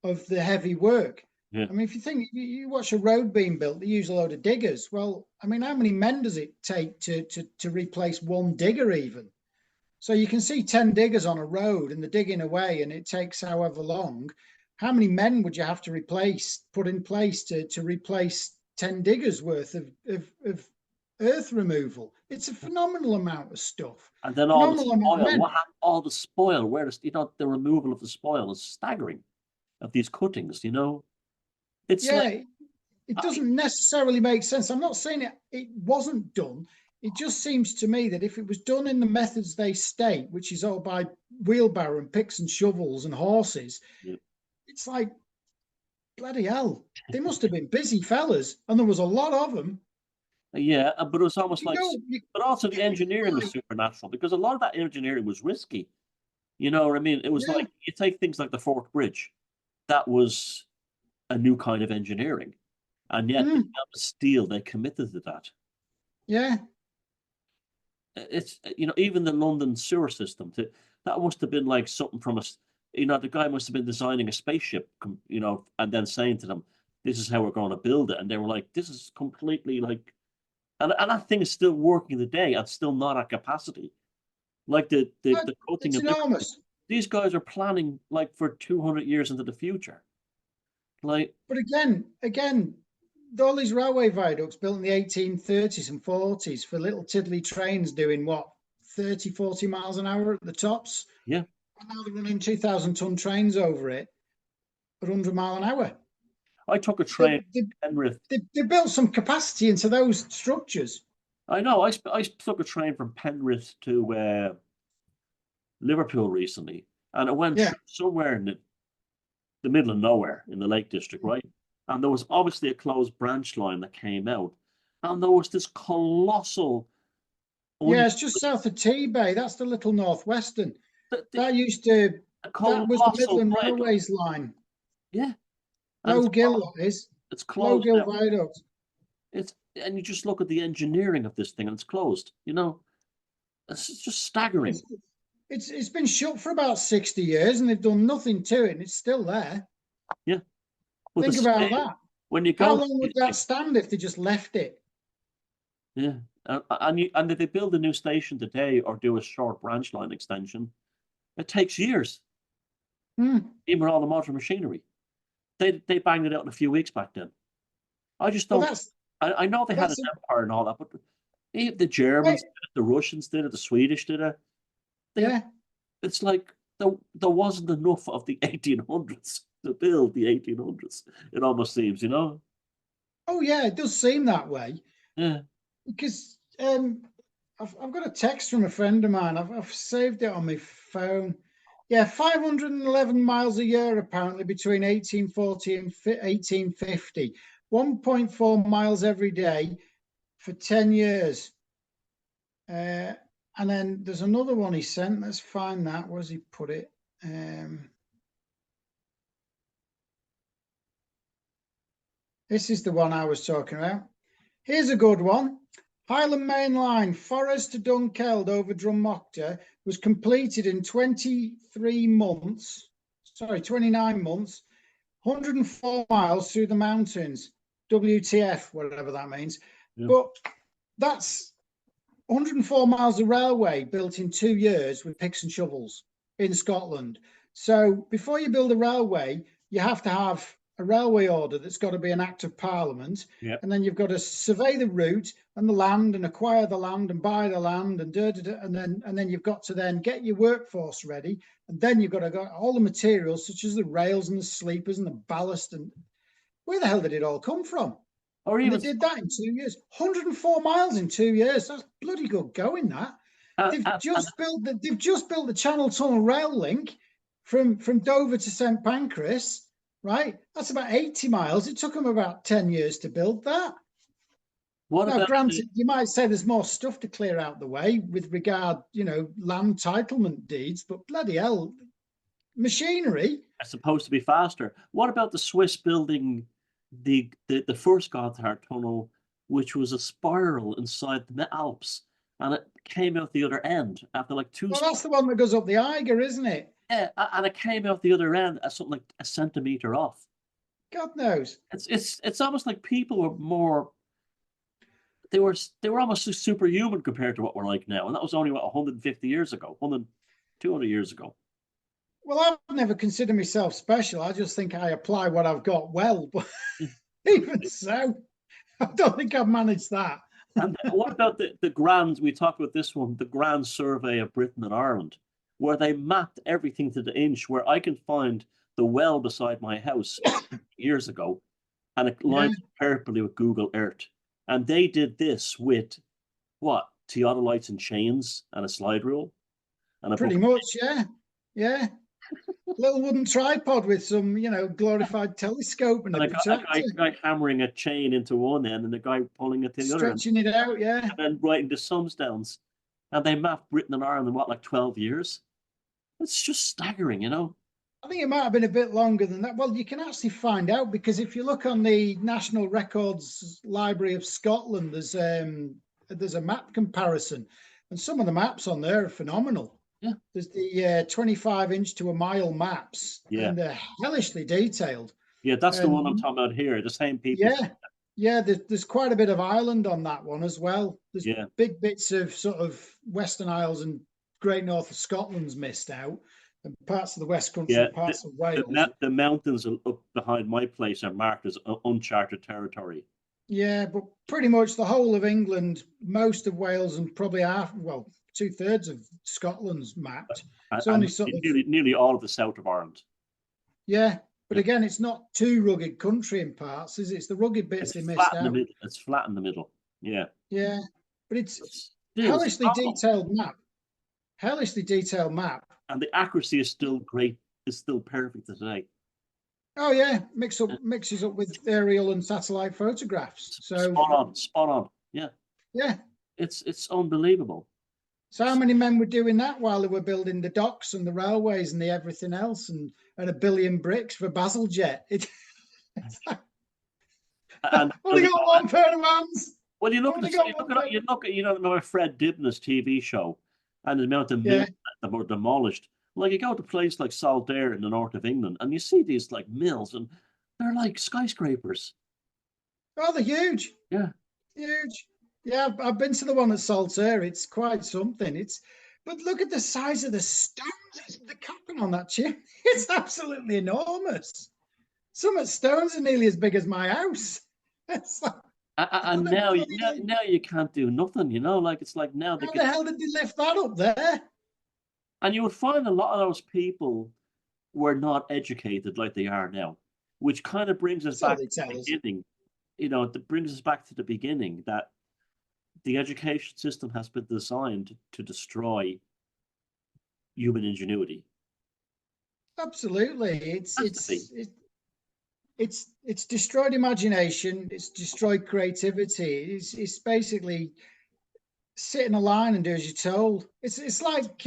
of the heavy work? Yeah. I mean, if you think you watch a road being built, they use a load of diggers. Well, I mean, how many men does it take to replace one digger even? So you can see 10 diggers on a road and they're digging away and it takes however long. How many men would you have to put in place to replace 10 diggers worth of earth removal? It's a phenomenal amount of stuff. And then all the Phenomenal amount of spoil. men. What happened? All the spoil. Where is the removal of the spoil is staggering of these cuttings. It's like Yeah, it doesn't necessarily make sense. I'm not saying it wasn't done. it just seems to me that if it was done in the methods they state, which is all by wheelbarrow and picks and shovels and horses, Yeah. it's like, bloody hell, they must have been busy fellas, and there was a lot of them. Yeah, but it was almost You like, know, you, but also the engineering was like, supernatural because a lot of that engineering was risky. You know what I mean? It was yeah, like you take things like the Forth Bridge, that was a new kind of engineering, and yet the mm, amount of steel they committed to that. yeah. It's even the London sewer system that must have been like something from the guy must have been designing a spaceship, and then saying to them, "This is how we're going to build it," and they were like, "This is completely like," and that thing is still working today and still not at capacity. Like the cutting It's of Liverpool, enormous. these guys are planning like for 200 years into the future. Like, But again, all these railway viaducts built in the 1830s and 40s for little tiddly trains doing what, 30, 40 miles an hour at the tops. yeah, And now they're running 2,000-ton trains over it at 100 mile an hour. I took a So train Penrith. they built some capacity into those structures. I know. I took a train from Penrith to Liverpool recently, and it went Yeah. through somewhere in the middle of nowhere in the Lake District, right? And there was obviously a closed branch line that came out, and there was this colossal, Yeah, un, it's just south of T-Bay. That's the Little Northwestern. the, the, That used to, the that was the colossal Midland viaduct. Railways line. Yeah, and Low Gill is. it's Low closed Gill now. Viaduct. And you just look at the engineering of this thing, and it's closed. It's just staggering. It's been shut for about 60 years and they've done nothing to it and it's still there. Yeah, but Think about that. when you How go, long would that stand if they just left it? yeah, and if they build a new station today or do a short branch line extension, it takes years, even with all the modern machinery. They banged it out in a few weeks back then. I just Well, don't. I know they had an empire and all that, but the Germans did it, the Russians did it, the Swedish did it. Yeah. It's like there wasn't enough of the 1800s to build the 1800s. It almost seems, Oh, yeah, it does seem that way. Yeah. Because I've got a text from a friend of mine. I've saved it on my phone. Yeah, 511 miles a year apparently between 1840 and 1850. 1.4 miles every day for 10 years. And then there's another one he sent. Let's find that. Where's he put it? This is the one I was talking about. Here's a good one. Highland Mainline, Forest to Dunkeld over Drummoctor, was completed in 29 months, 104 miles through the mountains. WTF, whatever that means. Yeah. But that's 104 miles of railway built in 2 years with picks and shovels in Scotland. So before you build a railway, you have to have a railway order that's got to be an act of parliament. Yep. And then you've got to survey the route and the land and acquire the land and buy the land and and then you've got to then get your workforce ready. And then you've got to get all the materials such as the rails and the sleepers and the ballast. And where the hell did it all come from? Or even they did that in 2 years. 104 miles in 2 years. That's bloody good going, that. They've just built the Channel Tunnel rail link from Dover to St Pancras, right? That's about 80 miles. It took them about 10 years to build that. Now, granted, you might say there's more stuff to clear out the way with regard, land titlement deeds, but bloody hell, machinery. It's supposed to be faster. What about the Swiss building the first Gotthard tunnel, which was a spiral inside the Alps, and it came out the other end after like two. Well, that's the one that goes up the Eiger, isn't it? Yeah, and it came out the other end at something like a centimeter off. God knows. It's almost like people were more. They were almost superhuman compared to what we're like now, and that was only what 150 years ago, 200 years ago. Well, I've never considered myself special. I just think I apply what I've got well. But even so, I don't think I've managed that. And what about the grand, we talked about this one, the Grand Survey of Britain and Ireland, where they mapped everything to the inch, where I can find the well beside my house years ago, and it lines perfectly with Google Earth. And they did this with, what, theodolites and chains and a slide rule. And pretty much, yeah. Yeah. Little wooden tripod with some, glorified telescope and a guy hammering a chain into one end and the guy pulling it to the other end. Stretching it out, yeah. And then writing the sums down. And they mapped Britain and Ireland in what, like 12 years? It's just staggering, I think it might have been a bit longer than that. Well, you can actually find out, because if you look on the National Records Library of Scotland, there's a map comparison, and some of the maps on there are phenomenal. Yeah. There's the 25-inch to a mile maps, and they're hellishly detailed. Yeah, that's the one I'm talking about here. The same people. Yeah. There's quite a bit of Ireland on that one as well. There's big bits of sort of Western Isles and Great North of Scotland's missed out, and parts of the West Country, parts of Wales. The mountains up behind my place are marked as uncharted territory. Yeah, but pretty much the whole of England, most of Wales, and probably 2/3 of Scotland's mapped. It's only nearly all of the south of Ireland. Yeah, but again, it's not too rugged country in parts, is it? It's the rugged bits they missed out. It's flat in the middle. Yeah. Yeah, but it's hellishly detailed map. Hellishly detailed map. And the accuracy is still great. It's still perfect today. Oh yeah, mixes up with aerial and satellite photographs. So spot on. Yeah. Yeah. It's unbelievable. So how many men were doing that while they were building the docks and the railways and the everything else, and a billion bricks for Bazalgette? And only got one pair of hands. Well, you look at Fred Dibnah's TV show and the amount of mills that were demolished. Like, you go to a place like Saltaire in the north of England and you see these like mills and they're like skyscrapers. Oh, they're huge. Yeah. Huge. Yeah, I've been to the one at Saltaire. It's quite something. But look at the size of the stones. The capping on that chimney. It's absolutely enormous. Some of the stones are nearly as big as my house. And now you can't do nothing, like it's like now how the hell did they lift that up there? And you would find a lot of those people were not educated like they are now, which kind of brings us back to the beginning. It brings us back to the beginning, that the education system has been designed to destroy human ingenuity. Absolutely. It's destroyed imagination. It's destroyed creativity. It's basically sit in a line and do as you're told. It's like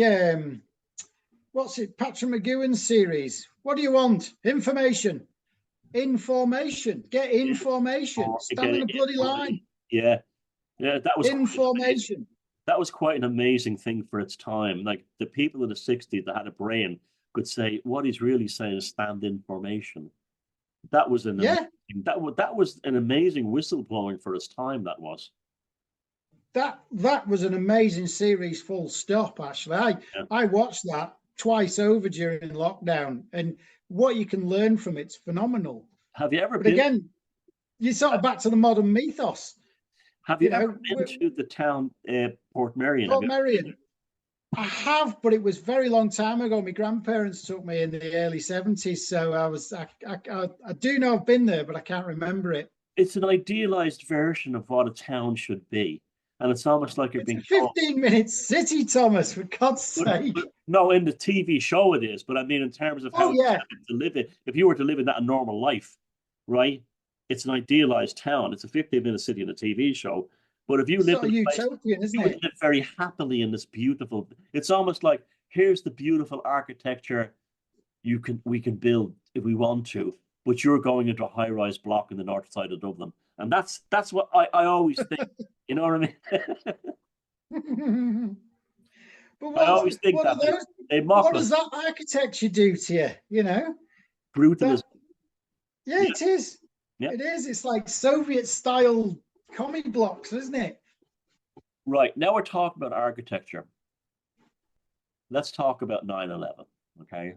what's it? Patrick McGowan's series. What do you want? Information. Get information. Stand in a bloody line. Yeah, that was information. That was quite an amazing thing for its time. Like, the people in the '60s that had a brain could say, what he's really saying is stand in formation. That was amazing, that was an amazing whistleblowing for its time. That was an amazing series, full stop. Actually, I watched that twice over during lockdown, and what you can learn from it's phenomenal. Have you ever been? Again, you're sort of back to the modern mythos. Have you ever been to the town Portmeirion? Portmeirion. I have, but it was a very long time ago. My grandparents took me in the early 70s, so I do know I've been there, but I can't remember it. It's an idealized version of what a town should be, and it's almost like you're being 15-minute city, Thomas, for God's sake. No, in the TV show it is, but I mean in terms of how to live it. If you were to live in that normal life, right? It's an idealized town. It's a 15-minute city in a TV show. But if you live in utopian, isn't it? Live very happily in this beautiful, it's almost like, here's the beautiful architecture we can build if we want to, but you're going into a high-rise block in the north side of Dublin. And that's what I always think. You know what I mean? But I always think that they mock us. What does that architecture do to you? Brutalism. It is. Yeah. It is. It's like Soviet-style comic blocks, isn't it? Right. Now we're talking about architecture. Let's talk about 9/11, okay?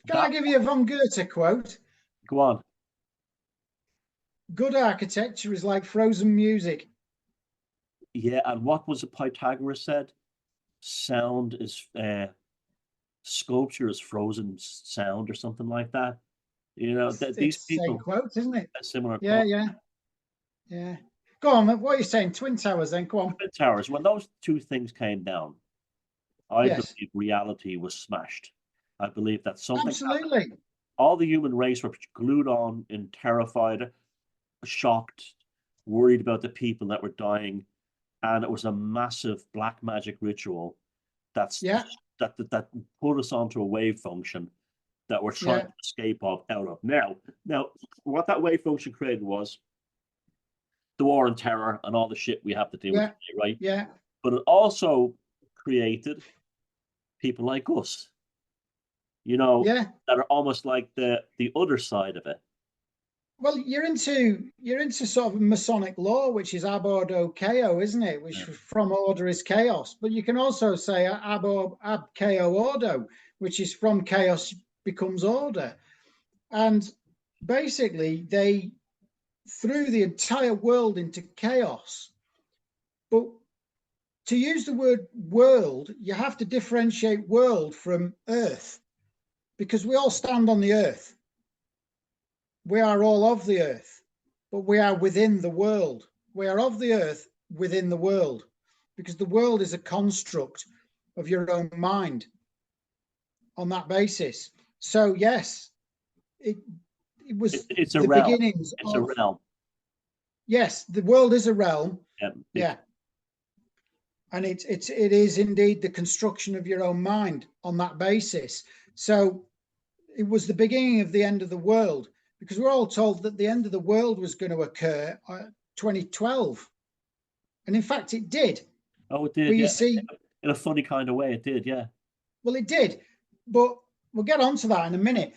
Can I give you a von Goethe quote? Go on. Good architecture is like frozen music. Yeah, and what was it Pythagoras said? Sound is sculpture is frozen sound, or something like that. These people. Same quote, isn't it? A similar. Yeah. Go on. What are you saying? Twin Towers. Then go on. Twin Towers. When those two things came down, I Yes. believe reality was smashed. I believe that something happened. Absolutely. All the human race were glued on and terrified, shocked, worried about the people that were dying, and it was a massive black magic ritual that put us onto a wave function that we're trying to escape out of. Now, what that wave function created was the war on terror and all the shit we have to deal with today, right? Yeah. But it also created people like us, that are almost like the other side of it. Well, you're into sort of Masonic law, which is ab ordo chaos, isn't it? Which from order is chaos. But you can also say ab chaos ordo, which is from chaos becomes order. And basically, they threw the entire world into chaos. But to use the word world, you have to differentiate world from earth, because we all stand on the earth. We are all of the earth, but we are within the world. We are of the earth within the world, because the world is a construct of your own mind on that basis. So yes, it was it's a the realm. beginnings. It's a realm. Yes, the world is a realm. Yeah. And it is indeed the construction of your own mind on that basis. So it was the beginning of the end of the world, because we're all told that the end of the world was going to occur 2012. And in fact, it did. Oh, it did. But you see, in a funny kind of way, it did. Yeah. Well, it did. But we'll get onto that in a minute.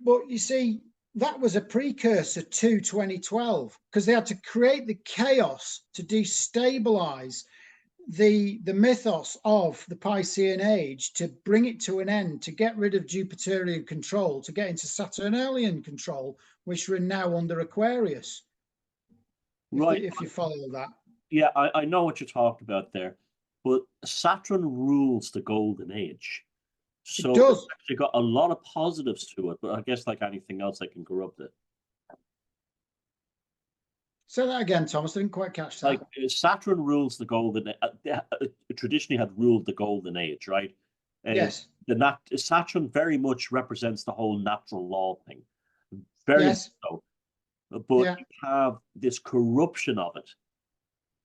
But you see, that was a precursor to 2012, because they had to create the chaos to destabilize the mythos of the Piscean age, to bring it to an end, to get rid of Jupiterian control, to get into Saturnalian control, which we're now under Aquarius. Right. If you follow that. Yeah, I know what you're talking about there, but Saturn rules the golden age. So it's actually got a lot of positives to it, but I guess like anything else, they can corrupt it. Say that again, Thomas. I didn't quite catch that. Like Saturn rules the golden. Traditionally, had ruled the golden age, right? Yes. Saturn very much represents the whole natural law thing. Very much so. But you have this corruption of it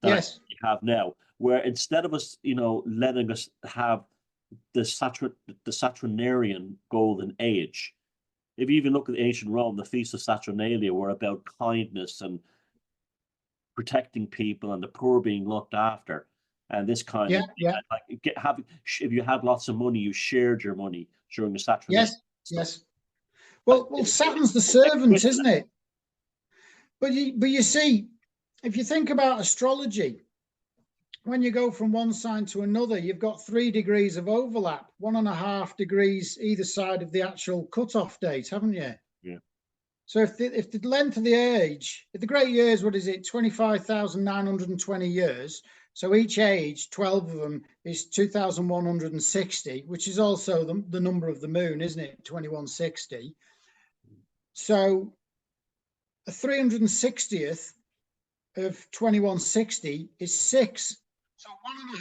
that you have now, where instead of us, letting us have the Saturnarian golden age, if you even look at ancient Rome, the feasts of Saturnalia were about kindness and protecting people and the poor being looked after, and this kind of like if you had lots of money, you shared your money during the Saturnalia. Yes. Well, Saturn's the servant, isn't it? But you see, if you think about astrology, when you go from one sign to another, you've got 3 degrees of overlap, 1.5 degrees either side of the actual cutoff date, haven't you? Yeah. So if the length of the age, if the great years, what is it, 25,920 years? So each age, 12 of them, is 2,160, which is also the number of the moon, isn't it? 2160. So a 360th of 2160 is 6. So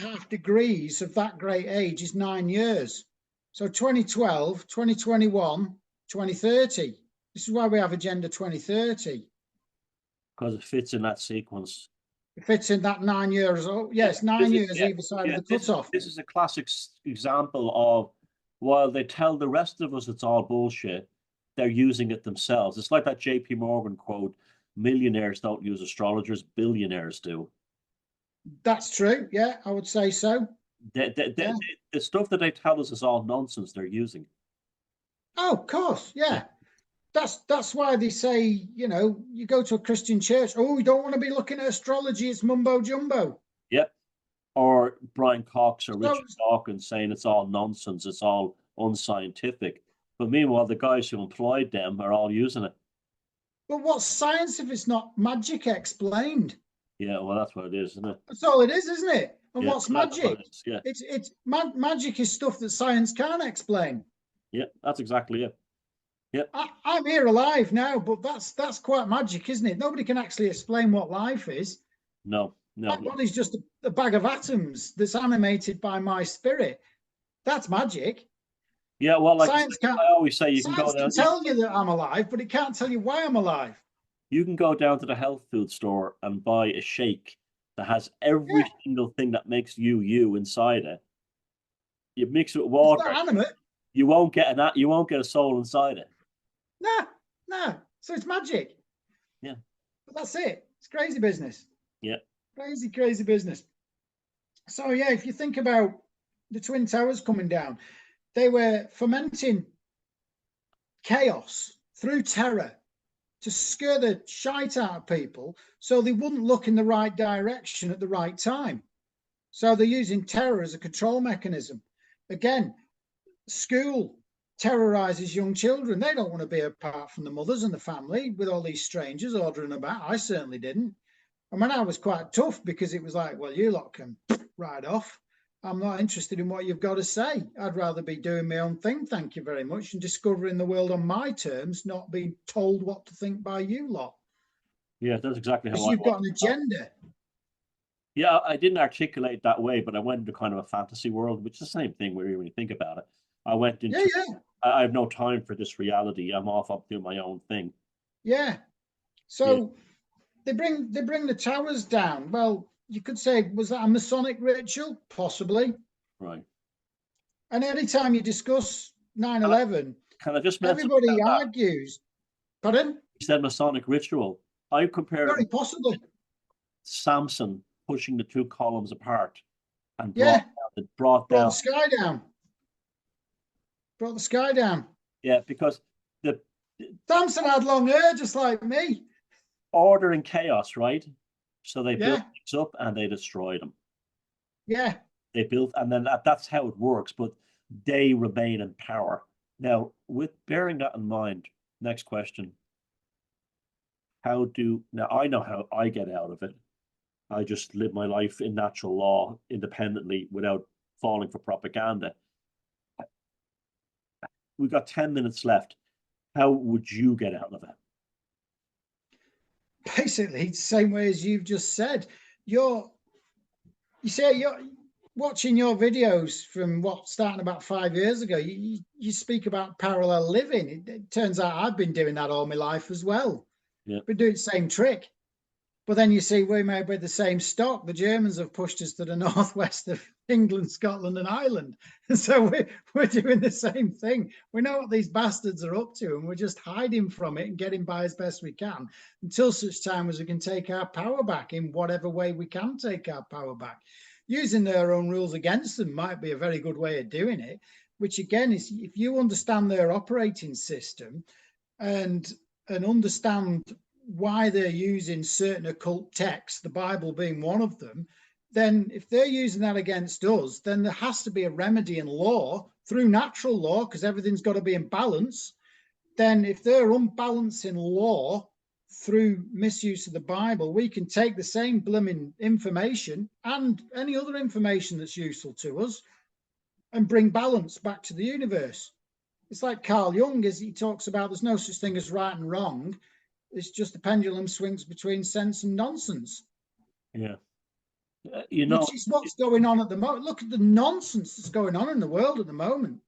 1.5 degrees of that great age is 9 years. So 2012, 2021, 2030. This is why we have Agenda 2030. Because it fits in that sequence. It fits in that 9 years. Oh, yes, 9 years either side of the cutoff. This is a classic example of, while they tell the rest of us it's all bullshit, they're using it themselves. It's like that JP Morgan quote, millionaires don't use astrologers, billionaires do. That's true. Yeah, I would say so. The stuff that they tell us is all nonsense they're using. Oh, of course. Yeah. That's why they say, you go to a Christian church, you don't want to be looking at astrology, it's mumbo jumbo. Yep. Or Brian Cox or Richard Dawkins saying it's all nonsense, it's all unscientific. But meanwhile, the guys who employed them are all using it. But what's science if it's not magic explained? Yeah, well, that's what it is, isn't it? That's all it is, isn't it? And what's magic? It's magic is stuff that science can't explain. Yeah, that's exactly it. Yep. I'm here alive now, but that's quite magic, isn't it? Nobody can actually explain what life is. No, My no. body's just a bag of atoms that's animated by my spirit. That's magic. Yeah, well, like Science can't. I always say, you can go Science can down. tell you that I'm alive, but it can't tell you why I'm alive. You can go down to the health food store and buy a shake that has every Yeah, single thing that makes you inside it. You mix it with it's water, not animate. you won't get a soul inside it. No, no. So it's magic. Yeah. But that's it. It's crazy business. Yeah. Crazy, crazy business. So yeah, if you think about the Twin Towers coming down, they were fomenting chaos through terror to scare the shite out of people so they wouldn't look in the right direction at the right time. So they're using terror as a control mechanism. Again, school terrorizes young children. They don't want to be apart from the mothers and the family with all these strangers ordering about. I certainly didn't. I mean, I was quite tough because it was like, well, you lot can ride off. I'm not interested in what you've got to say. I'd rather be doing my own thing, thank you very much, and discovering the world on my terms, not being told what to think by you lot. Yeah, that's exactly how Because I you've got was. an agenda. Yeah, I didn't articulate that way, but I went into kind of a fantasy world, which is the same thing when you think about it. I went Yeah, into, yeah, I have no time for this reality. I'm off up doing my own thing. yeah. Yeah, So they bring the towers down. Well, you could say, was that a Masonic ritual? Possibly. right. And anytime you discuss 9/11, Can I just mention everybody that argues. Pardon? you said Masonic ritual? I compared Very possibly. Samson pushing the two columns apart and Yeah. brought Brought down. the sky down. Brought the sky down. Yeah, because the Samson had long hair, just like me. order and chaos, right? So they built Yeah. things up and they destroyed them. Yeah. They built, and then that's how it works. But they remain in power. Now, with bearing that in mind, next question: now I know how I get out of it. I just live my life in natural law, independently, without falling for propaganda. We've got 10 minutes left. How would you get out of it? Basically, the same way as you've just said. You say you're watching your videos from starting about 5 years ago. You speak about parallel living. It turns out I've been doing that all my life as well. Yeah. Been doing the same trick. But then you see we're made with the same stock. The Germans have pushed us to the northwest of England, Scotland, and Ireland. And so we're doing the same thing. We know what these bastards are up to, and we're just hiding from it and getting by as best we can until such time as we can take our power back in whatever way we can take our power back. Using their own rules against them might be a very good way of doing it, which again is if you understand their operating system and understand why they're using certain occult texts, the Bible being one of them, then if they're using that against us, then there has to be a remedy in law through natural law, because everything's got to be in balance. Then if they're unbalancing law through misuse of the Bible, we can take the same blooming information and any other information that's useful to us and bring balance back to the universe. It's like Carl Jung, as he talks about, there's no such thing as right and wrong. It's just the pendulum swings between sense and nonsense. Yeah. Which is what's going on at the moment. Look at the nonsense that's going on in the world at the moment.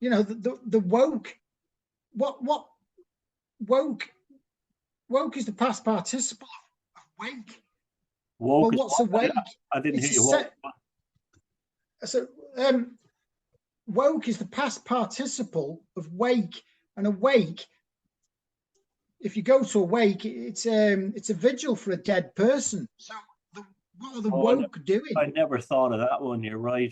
You know, the woke. What woke is the past participle of wake. Woke. Well, what's a wake? I didn't hear you. Woke. So woke is the past participle of wake, and a wake. If you go to a wake, it's a vigil for a dead person. So what are the woke doing? I never thought of that one. You're right.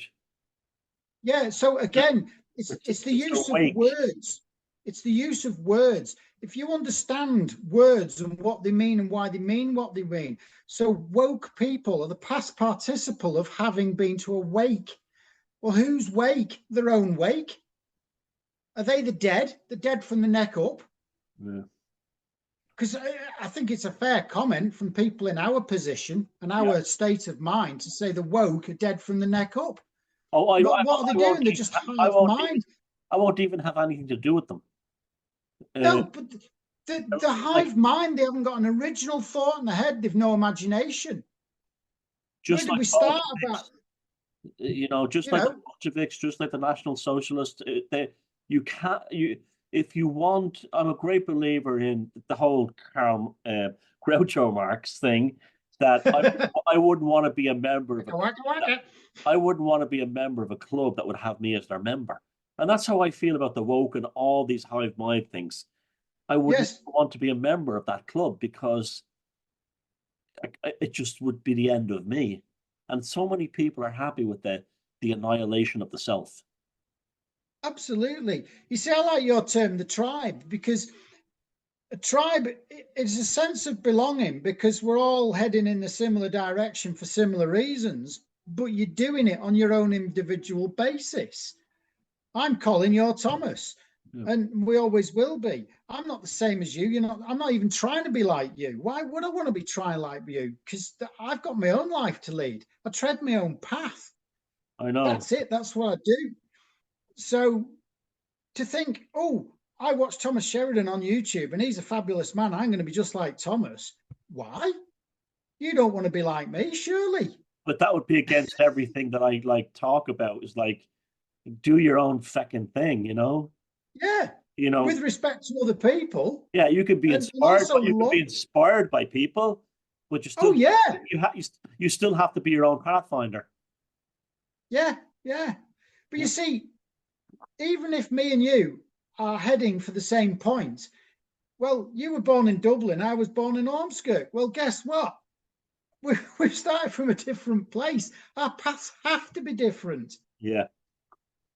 Yeah. So again, it's the use of words. It's the use of words. If you understand words and what they mean and why they mean what they mean. So woke people are the past participle of having been to a wake. Well, who's wake? Their own wake. Are they the dead? The dead from the neck up? Yeah. Because I think it's a fair comment from people in our position and our state of mind to say the woke are dead from the neck up. Oh, what are they doing? They're just hive mind. I won't even have anything to do with them. No, but The hive mind, they haven't got an original thought in the head. They've no imagination. Just Where did like we start about? Just like the Bolsheviks, just like the National Socialists, you can't you if you want. I'm a great believer in the whole Karl Groucho Marx thing. That I wouldn't want to be a member of I wouldn't want to be a member of a club that would have me as their member, and that's how I feel about the woke and all these hive mind things. I wouldn't want to be a member of that club because it just would be the end of me. And so many people are happy with the annihilation of the self. Absolutely. You see, I like your term, the tribe, because a tribe is a sense of belonging because we're all heading in a similar direction for similar reasons, but you're doing it on your own individual basis. I'm Colin, you're Thomas. Yeah. And we always will be. I'm not the same as you. I'm not even trying to be like you. Why would I want to be trying like you? Because I've got my own life to lead. I tread my own path. I know. That's it. That's what I do. So to think, oh, I watch Thomas Sheridan on YouTube and he's a fabulous man. I'm going to be just like Thomas. Why? You don't want to be like me, surely. But that would be against everything that I talk about. Is like, do your own fucking thing, Yeah. With respect to other people. Yeah, you could be inspired. You could be inspired by people, but you still. Oh yeah. You still have to be your own pathfinder. Yeah, yeah. But you see, even if me and you are heading for the same point, well, you were born in Dublin, I was born in Ormskirk. Well, guess what? We've started from a different place. Our paths have to be different. Yeah,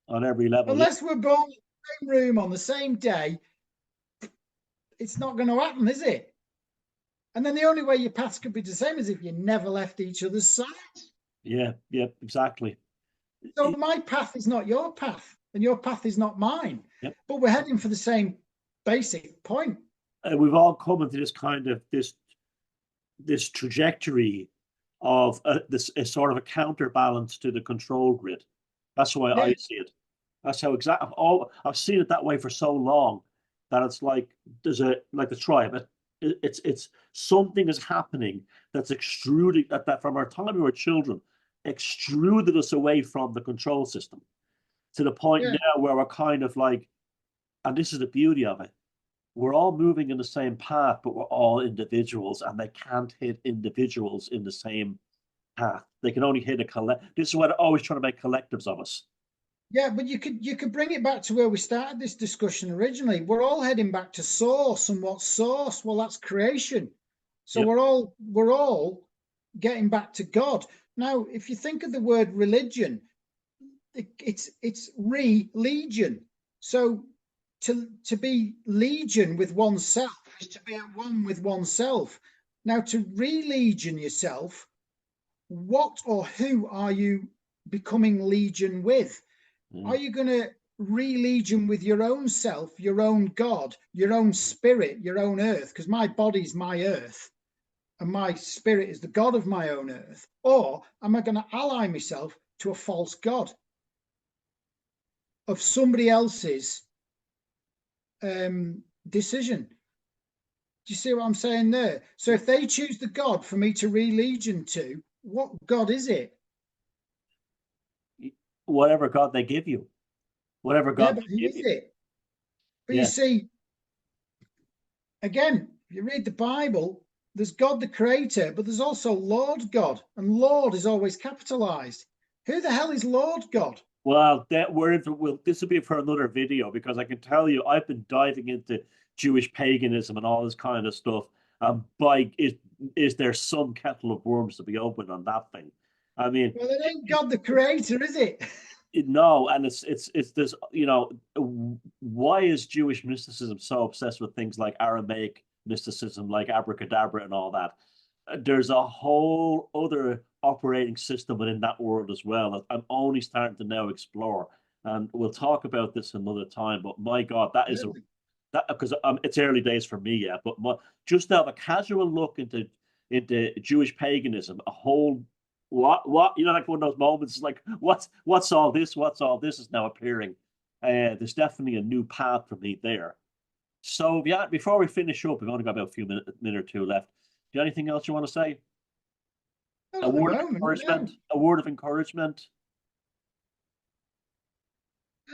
on every level. Unless we're born in the same room on the same day, it's not going to happen, is it? And then the only way your paths could be the same is if you never left each other's side. Yeah, exactly. So my path is not your path, and your path is not mine. Yep. But we're heading for the same basic point. We've all come into this kind of this trajectory of this sort of a counterbalance to the control grid. That's the way I see it. That's how exactly. I've seen it that way for so long that it's like there's like the tribe. It's something is happening that's extruding that from our time we were children, extruded us away from the control system to the point now where we're kind of like, and this is the beauty of it. We're all moving in the same path, but we're all individuals, and they can't hit individuals in the same path. They can only hit a collect. This is why they're always trying to make collectives of us. Yeah, but you could bring it back to where we started this discussion originally. We're all heading back to source, and what's source? Well, that's creation. So we're all getting back to God. Now, if you think of the word religion, it's re-legion. So to be legion with oneself is to be at one with oneself. Now, to re-legion yourself, what or who are you becoming legion with? Are you going to re-legion with your own self, your own God, your own spirit, your own earth? Because my body's my earth and my spirit is the God of my own earth. Or am I going to ally myself to a false God of somebody else's decision? Do you see what I'm saying there? So if they choose the God for me to re-legion to, what God is it? Whatever God they give you. Whatever God but who is it? But you see, again, if you read the Bible, there's God the Creator, but there's also Lord God, and Lord is always capitalized. Who the hell is Lord God? Well, this will be for another video, because I can tell you I've been diving into Jewish paganism and all this kind of stuff. Is there some kettle of worms to be opened on that thing? I mean, well, it ain't God the Creator, is it? No, and it's this, why is Jewish mysticism so obsessed with things like Aramaic mysticism, like abracadabra and all that? There's a whole other operating system within that world as well that I'm only starting to now explore, and we'll talk about this another time. But my God, that is that, because it's early days for me yet. But just now, a casual look into Jewish paganism, a whole. What like one of those moments, like what's all this is now appearing. There's definitely a new path for me there. So yeah, before we finish up, we've only got about a minute or two left. Do you have anything else you want to say? Not A at the word of moment, encouragement. no. A word of encouragement.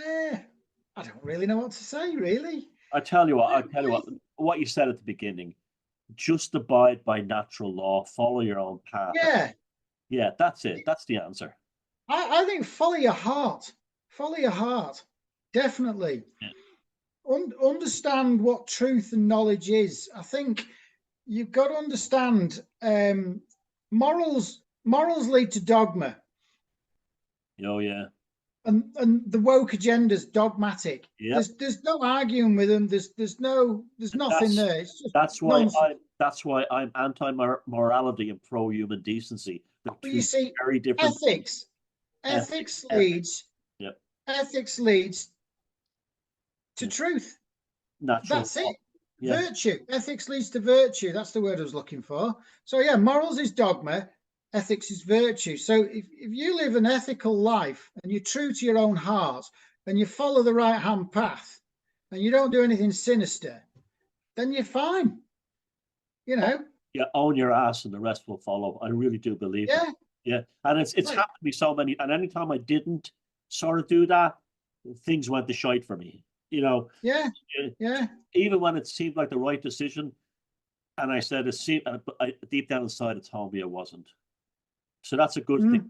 I don't really know what to say, really. I tell you what. I tell you what you said at the beginning. Just abide by natural law. Follow your own path. Yeah, Yeah, that's it. That's the answer. I think follow your heart. Follow your heart. Definitely. Yeah. Understand what truth and knowledge is. I think you've got to understand morals. Morals lead to dogma, Oh yeah. and the woke agenda's dogmatic. Yep. There's no arguing with them. There's nothing That's there. It's just that's why nonsense. I'm anti-morality and pro-human decency. They're But you two see, very different things. ethics ethics leads Yep. ethics leads to Yep. truth. Natural That's law. it. Yeah. Virtue. Ethics leads to virtue. That's the word I was looking for. So yeah, morals is dogma, ethics is virtue. So if you live an ethical life and you're true to your own heart and you follow the right hand path and you don't do anything sinister, then you're fine. You know? Yeah, own your ass and the rest will follow. I really do believe that. Yeah. Yeah. And it's Like, happened to me so many, and anytime I didn't sort of do that, things went to shite for me. You know, yeah, eh, yeah. even when it seemed like the right decision, and I said it seemed deep down inside it told me it wasn't. So that's a good thing. Mm.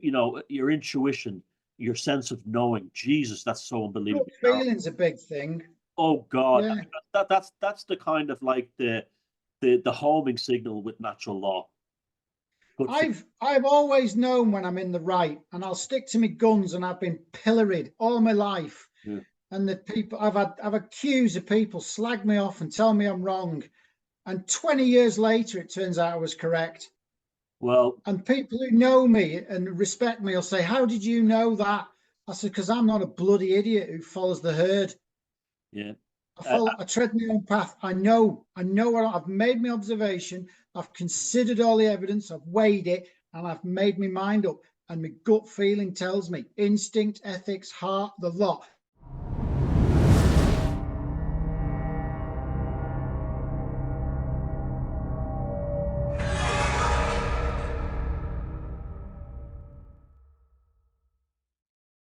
You know, your intuition, your sense of knowing. Jesus, that's so Gut unbelievably powerful. feeling's a big thing. Oh God, Yeah. that's the kind of like the homing signal with natural law. Good for I've always known when I'm in the right, and I'll stick to my guns. And I've been pilloried all my life, you. and the people I've accused of people slag me off and tell me I'm wrong, and 20 years later it turns out I was correct. Well, And people who know me and respect me will say, "How did you know that?" I said, "Because I'm not a bloody idiot who follows the herd. yeah. I tread my own path. I know what I've made my observation. I've considered all the evidence. I've weighed it, and I've made my mind up. And my gut feeling tells me instinct, ethics, heart, the lot.